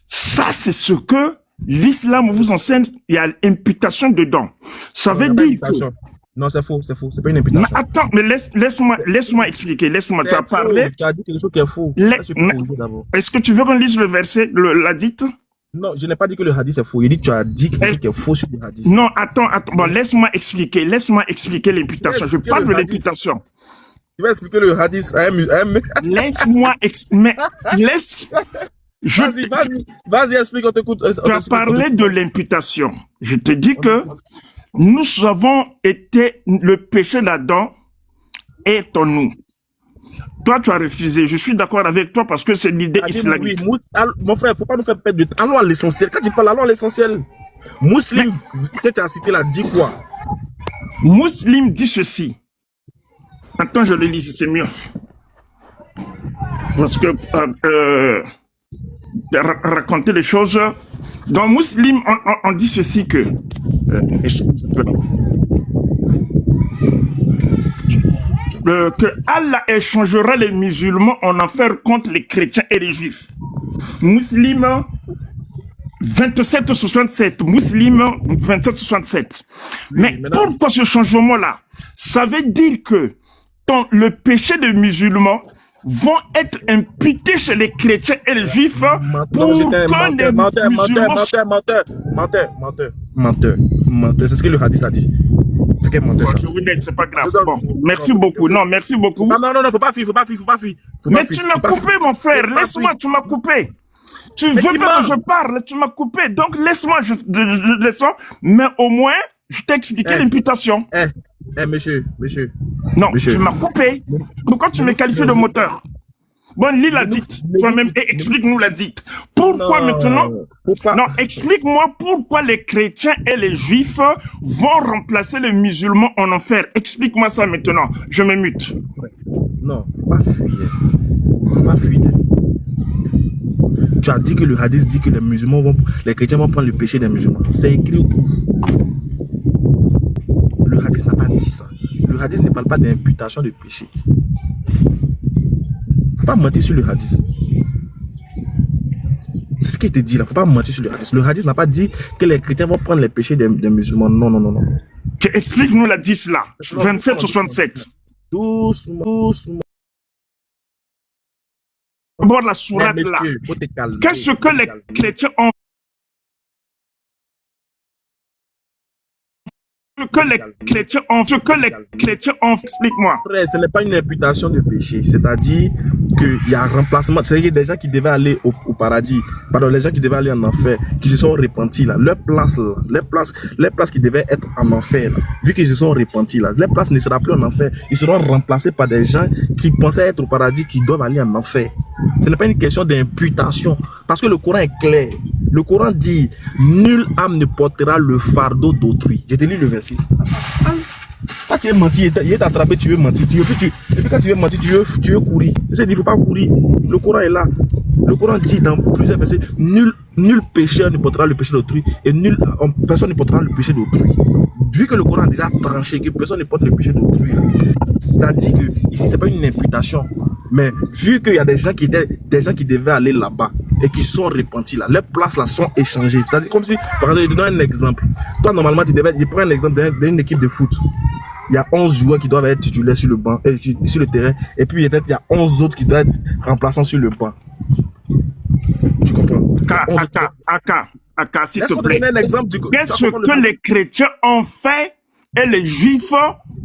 Ça, c'est ce que l'islam vous enseigne. Il y a l'imputation dedans. Ça veut dire que... Non, c'est faux, c'est faux. C'est pas une imputation. Mais attends, mais laisse-moi expliquer. Laisse-moi. Tu as parlé. Tu as dit quelque chose qui est faux. Est-ce que tu veux qu'on lise le verset, la dite? Non, je n'ai pas dit que le hadith est faux. Tu as dit quelque chose qui est faux sur le hadith. Non, attends. Bon, laisse-moi expliquer l'imputation. Je parle de l'imputation. Tu vas expliquer le hadith. Laisse-moi expliquer. Vas-y, explique, on t'écoute. Tu as parlé de l'imputation. Je te dis que nous avons été, le péché d'Adam est en nous. Toi, tu as refusé. Je suis d'accord avec toi parce que c'est l'idée islamique. Oui, mon frère, il ne faut pas nous faire perdre de temps. Allons à l'essentiel. Quand tu parles, allons à l'essentiel. Muslim, que tu as cité là, dit quoi? Muslim dit ceci. Attends, je le lis, c'est mieux. Parce que raconter les choses. Dans Muslim, on dit ceci que Allah échangera les musulmans en enfer contre les chrétiens et les juifs. Muslim 27-67. Muslim 27-67. Mais pourquoi ce changement-là? Ça veut dire que le péché des musulmans vont être imputés chez les chrétiens et les juifs pour que les menteur. C'est ce que le hadith a dit. C'est qu'un menteur. C'est pas grave. Bon, merci beaucoup. Non, merci beaucoup. Non, faut pas fuir. Mais tu m'as coupé, mon frère. Laisse-moi, tu m'as coupé. Tu veux pas que je parle, tu m'as coupé. Donc laisse-moi, mais au moins, je t'ai expliqué l'imputation. Monsieur. Non, tu m'as coupé. Pourquoi tu me qualifies de moteur? Bon, lis la dite, toi-même, et explique-nous la dite. Pourquoi maintenant? Non, explique-moi pourquoi les chrétiens et les juifs vont remplacer les musulmans en enfer. Explique-moi ça maintenant. Je me mute. Non, faut pas fuir. Tu as dit que le hadith dit que les chrétiens vont prendre le péché des musulmans. C'est écrit où? Le hadith n'a pas dit ça. Le hadith ne parle pas d'imputation de péché. Faut pas mentir sur le hadith. C'est ce qu'il te dit là. Faut pas mentir sur le hadith. Le hadith n'a pas dit que les chrétiens vont prendre les péchés des musulmans. Non. Explique-nous la 10 là. 27-67. Doucement. Bon, la sourate là. Qu'est-ce que les chrétiens ont explique-moi. Ce n'est pas une imputation de péché, c'est-à-dire qu'il y a un remplacement. C'est-à-dire qu'il y a des gens qui devaient aller au paradis, pardon, les gens qui devaient aller en enfer, qui se sont repentis là. Leur place là, les places qui devaient être en enfer là, vu qu'ils se sont repentis là, les places ne seront plus en enfer. Ils seront remplacés par des gens qui pensaient être au paradis, qui doivent aller en enfer. Ce n'est pas une question d'imputation, parce que le Coran est clair. Le Coran dit, nulle âme ne portera le fardeau d'autrui. Je te lis le verset. Quand tu veux mentir, il est attrapé, tu veux mentir. Et puis quand tu veux mentir, tu veux courir. C'est-à-dire, il ne faut pas courir. Le Coran est là. Le Coran dit dans plusieurs versets, nul pécheur ne portera le péché d'autrui et personne ne portera le péché d'autrui. Vu que le Coran a déjà tranché que personne ne porte le péché d'autrui, c'est-à-dire que ici, ce n'est pas une imputation. Mais vu qu'il y a des gens qui devaient aller là-bas et qui sont repentis là, leurs places là sont échangées. C'est-à-dire comme si, par exemple, je te donne un exemple. Toi, normalement, je prends un exemple d'une équipe de foot. Il y a 11 joueurs qui doivent être titulaires sur le banc, sur le terrain, et puis peut-être il y a 11 autres qui doivent être remplaçants sur le banc. Tu comprends? Aka, s'il te plaît. Laisse-moi te donner un exemple. Qu'est-ce que les chrétiens ont fait et les Juifs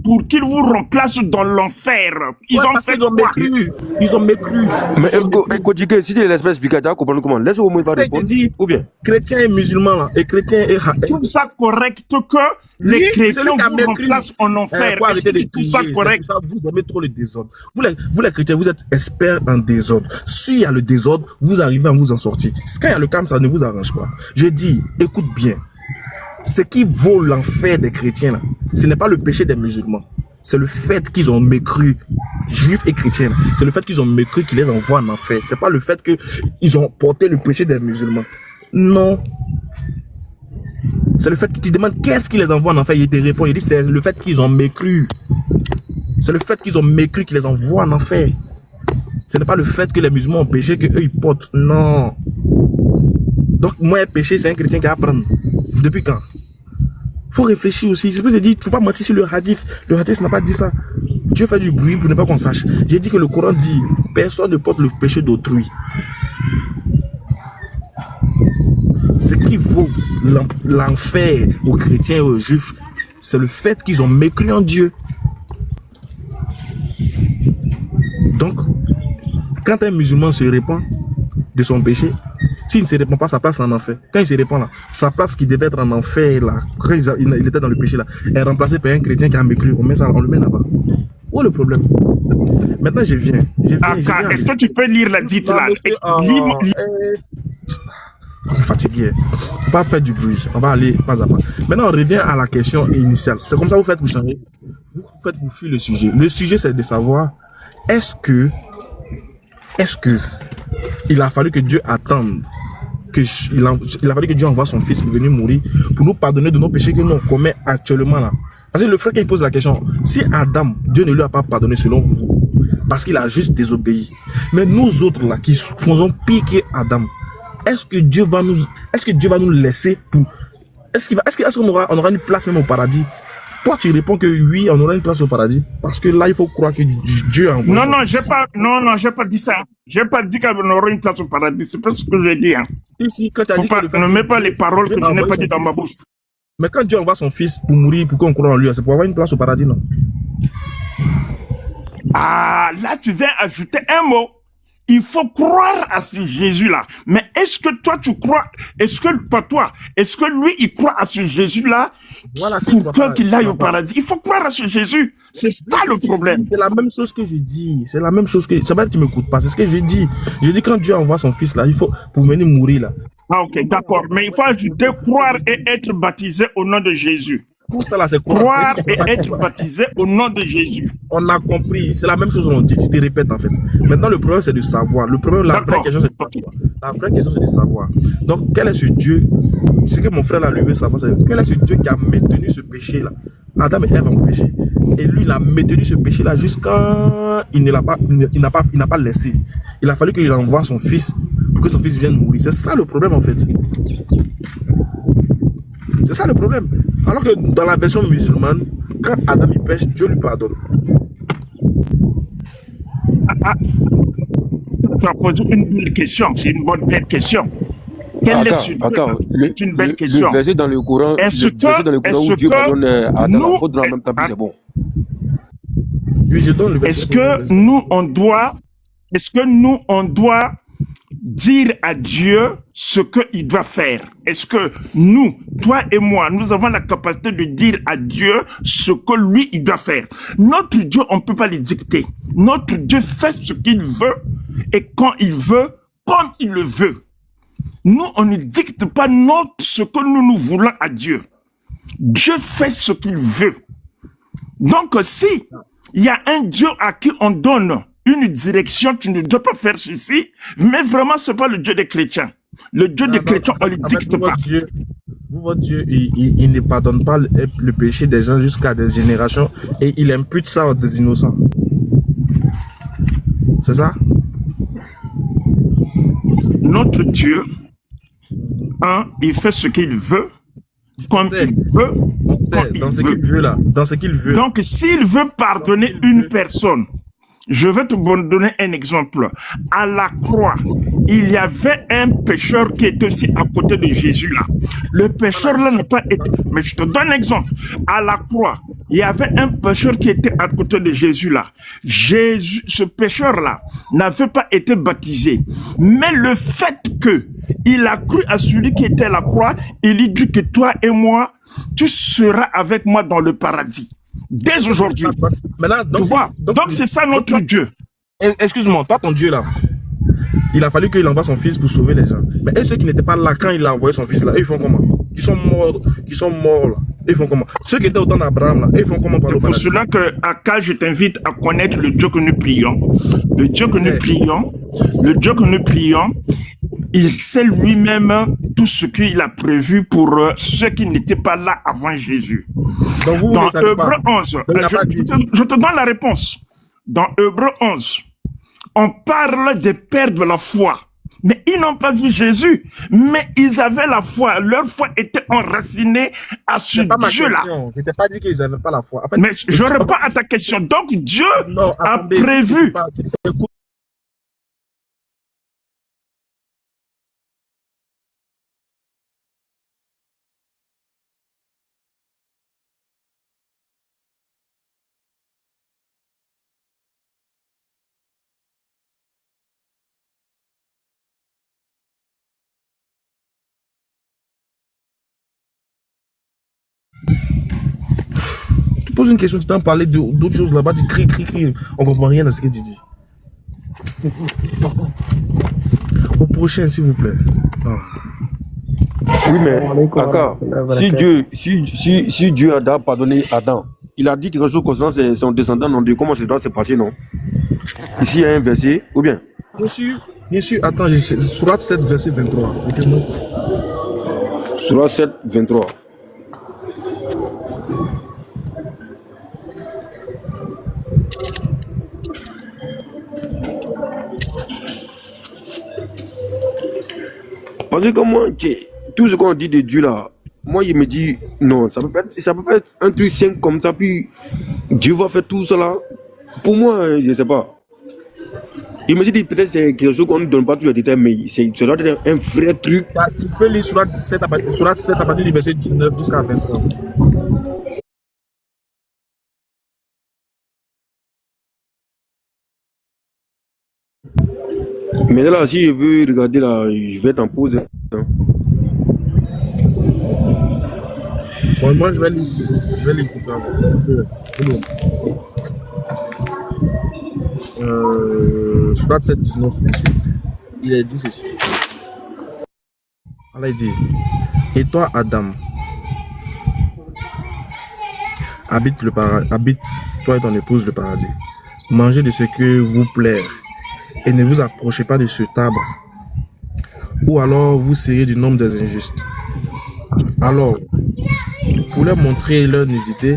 pour qu'ils vous remplacent dans l'enfer. Ils ont parce fait qu'ils ont quoi? mécru. Ils ont mécru. Mais Kodjike, si tu laisses pas expliquer, tu vas comprendre comment. Laisse au moins pas répondre. Ou bien Chrétiens et musulmans, là, et chrétiens et... Je trouve ça correct que les chrétiens vous remplacent en enfer. Faut arrêter de tout ça correct. Vous aimez trop le désordre. Vous les chrétiens, vous êtes experts en désordre. S'il y a le désordre, vous arrivez à vous en sortir. Quand il y a le calme, ça ne vous arrange pas. Je dis, écoute bien. Ce qui vaut l'enfer des chrétiens, là, ce n'est pas le péché des musulmans. C'est le fait qu'ils ont mécru, juifs et chrétiens. C'est le fait qu'ils ont mécru qui les envoie en enfer. C'est pas le fait qu'ils ont porté le péché des musulmans. Non. C'est le fait que tu demandes qu'est-ce qui les envoie en enfer. Il te répond, il dit c'est le fait qu'ils ont mécru. C'est le fait qu'ils ont mécru qui les envoie en enfer. Ce n'est pas le fait que les musulmans ont péché, qu'eux ils portent. Non. Donc, moi, péché, c'est un chrétien qui apprend. Depuis quand? Faut réfléchir aussi. C'est pour te dire, faut pas mentir sur le hadith. Le hadith n'a pas dit ça. Dieu fait du bruit pour ne pas qu'on sache. J'ai dit que le Coran dit, personne ne porte le péché d'autrui. Ce qui vaut l'enfer aux chrétiens et aux juifs, c'est le fait qu'ils ont mécru en Dieu. Donc, quand un musulman se répand de son péché, s'il ne se répand pas, sa place en enfer. Quand il se répand là, sa place qui devait être en enfer là, quand il était dans le péché là, est remplacée par un chrétien qui a mécru. On le met là-bas. Où est le problème? Maintenant, je viens. Est-ce que tu peux lire la dite là? On est fatigué. Faut pas faire du bruit. On va aller pas à pas. Maintenant, on revient à la question initiale. C'est comme ça que vous faites pour changer. Vous faites pour fuir le sujet. Le sujet, c'est de savoir est-ce que il a fallu que Dieu attende, il a fallu que Dieu envoie son fils pour venir mourir, pour nous pardonner de nos péchés que nous commettons actuellement là. Parce que le frère qui pose la question, si Adam, Dieu ne lui a pas pardonné selon vous, parce qu'il a juste désobéi. Mais nous autres là, qui faisons pire qu'Adam, est-ce que Dieu va nous laisser pour... Est-ce qu'on aura une place même au paradis? Toi, tu réponds que oui, on aura une place au paradis. Parce que là, il faut croire que Dieu envoie. Non, j'ai pas dit ça. J'ai pas dit qu'on aura une place au paradis. C'est pas ce que j'ai dit. Hein. Si, quand tu as dit ne mets pas les paroles que je n'ai pas dit dans ma bouche. Mais quand Dieu envoie son fils pour mourir, pour qu'on croit en lui, c'est pour avoir une place au paradis, non? Ah, là, tu viens ajouter un mot. Il faut croire à ce Jésus-là. Mais est-ce que toi, tu crois, est-ce que lui, il croit à ce Jésus-là voilà, pour qu'il aille au paradis? Il faut croire à ce Jésus. C'est ça le problème. C'est la même chose que je dis. C'est la même chose que... C'est pas que tu m'écoutes pas. C'est ce que je dis. Je dis quand Dieu envoie son fils là, il faut pour venir mourir là. Ah ok, d'accord. Mais il faut ajouter croire et être baptisé au nom de Jésus. Tout ça là, c'est croire et être baptisé au nom de Jésus. On a compris. C'est la même chose qu'on dit. Tu te répètes en fait. Maintenant, le problème, c'est de savoir. Le problème, la vraie question, c'est de savoir. La vraie question, c'est de savoir. Donc, quel est ce Dieu? Ce que mon frère a levé savoir, c'est quel est ce Dieu qui a maintenu ce péché là? Adam et Ève ont péché. Et lui, il a maintenu ce péché là jusqu'à il n'a pas laissé. Il a fallu qu'il envoie son fils pour que son fils vienne mourir. C'est ça le problème en fait. C'est ça le problème. Alors que dans la version musulmane, quand Adam il pêche, Dieu lui pardonne. Tu as posé une belle question, c'est une bonne belle question. Quelle est une belle question. Le verset dans le Coran, où Dieu pardonne Adam, il faut dans le même temps, c'est bon. Est-ce que nous on doit dire à Dieu ce qu'il doit faire? Est-ce que nous, toi et moi, nous avons la capacité de dire à Dieu ce que lui, il doit faire? Notre Dieu, on ne peut pas le dicter. Notre Dieu fait ce qu'il veut et quand il veut, comme il le veut. Nous, on ne dicte pas ce que nous voulons à Dieu. Dieu fait ce qu'il veut. Donc, si il y a un Dieu à qui on donne une direction, tu ne dois pas faire ceci, mais vraiment, ce n'est pas le Dieu des chrétiens. Le Dieu des chrétiens, on ne le dicte pas. Votre Dieu, il ne pardonne pas le péché des gens jusqu'à des générations et il impute ça aux des innocents. C'est ça? Notre Dieu, il fait ce qu'il veut, comme il veut, dans ce qu'il veut là, dans ce qu'il veut. Donc, s'il veut pardonner une personne, Je vais te donner un exemple. À la croix, il y avait un pécheur qui était aussi à côté de Jésus là. Le pécheur là n'a pas été... Mais je te donne un exemple. À la croix, il y avait un pécheur qui était à côté de Jésus là. Jésus, ce pécheur là, n'avait pas été baptisé. Mais le fait que il a cru à celui qui était à la croix, il lui dit que toi et moi, tu seras avec moi dans le paradis. Dès aujourd'hui. Maintenant, tu vois, donc c'est ça notre Dieu. Excuse-moi, toi ton Dieu là, il a fallu qu'il envoie son fils pour sauver les gens. Mais et ceux qui n'étaient pas là quand il a envoyé son fils là, ils font comment? Qui sont morts là. Ils font comment? Ceux qui étaient au temps d'Abraham là, ils font comment? C'est pour cela que Aka, je t'invite à connaître le Dieu que nous prions. Le Dieu que nous prions, le Dieu que nous prions, il sait lui-même tout ce qu'il a prévu pour ceux qui n'étaient pas là avant Jésus. Donc vous, dans Hébreu 11, je te donne la réponse. Dans Hébreu 11, on parle des pères de la foi. Mais ils n'ont pas vu Jésus. Mais ils avaient la foi. Leur foi était enracinée à ce Dieu-là. Je t'ai pas dit qu'ils n'avaient pas la foi. En fait, mais je réponds à ta question. Donc Dieu a prévu. Tu poses une question, tu t'en parlais d'autres choses là-bas, tu cries. On comprend rien à ce que tu dis. Au prochain, s'il vous plaît. Oui, mais d'accord. Si Dieu a pardonné Adam, il a dit quelque chose concernant son descendant, non, de comment ça doit se passer, non? Ici, il y a un verset, ou bien? Bien sûr. Attends, Sourate 7, verset 23. Sourate 7, 23. Parce que comme moi, tout ce qu'on dit de Dieu là, moi je me dis non, ça peut pas être un truc simple comme ça, puis Dieu va faire tout cela. Pour moi, je sais pas. Il me dit peut-être c'est quelque chose qu'on ne donne pas tous les détails, mais ça doit être un vrai truc. Tu peux lire Sourate 7 à partir du verset 19 jusqu'à 23. Mais là, si je veux regarder là, je vais t'en poser. Bon, moi je vais lire. Sourate 7, 19 ensuite. Il est dit ceci. Allah dit, et toi Adam, habite toi et ton épouse le paradis. Mangez de ce que vous plaire et ne vous approchez pas de cet arbre, ou alors vous serez du nombre des injustes. Alors, pour leur montrer leur nudité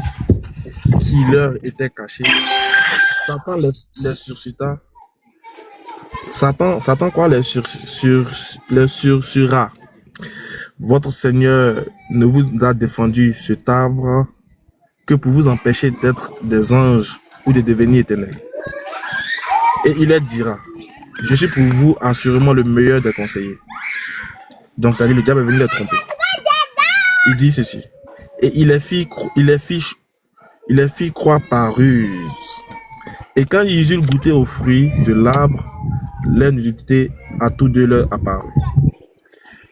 qui leur était cachée, Satan les surcita. Satan quoi les sursuera. Votre Seigneur ne vous a défendu cet arbre que pour vous empêcher d'être des anges ou de devenir éternels. Et il leur dira, je suis pour vous assurément le meilleur des conseillers. Donc, c'est-à-dire le diable est venu les tromper. Il dit ceci. Et il les fit croire par ruse. Et quand ils eurent goûté aux fruits de l'arbre, leur nudité à tous deux leur apparut.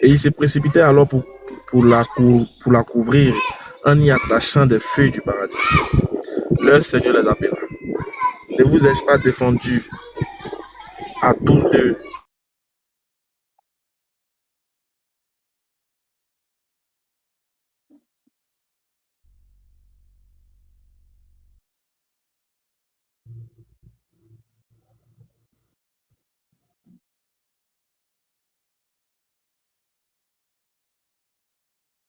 Et ils se précipitaient alors pour la couvrir en y attachant des feuilles du paradis. Leur Seigneur les appela. Ne vous ai-je pas défendu à tous deux?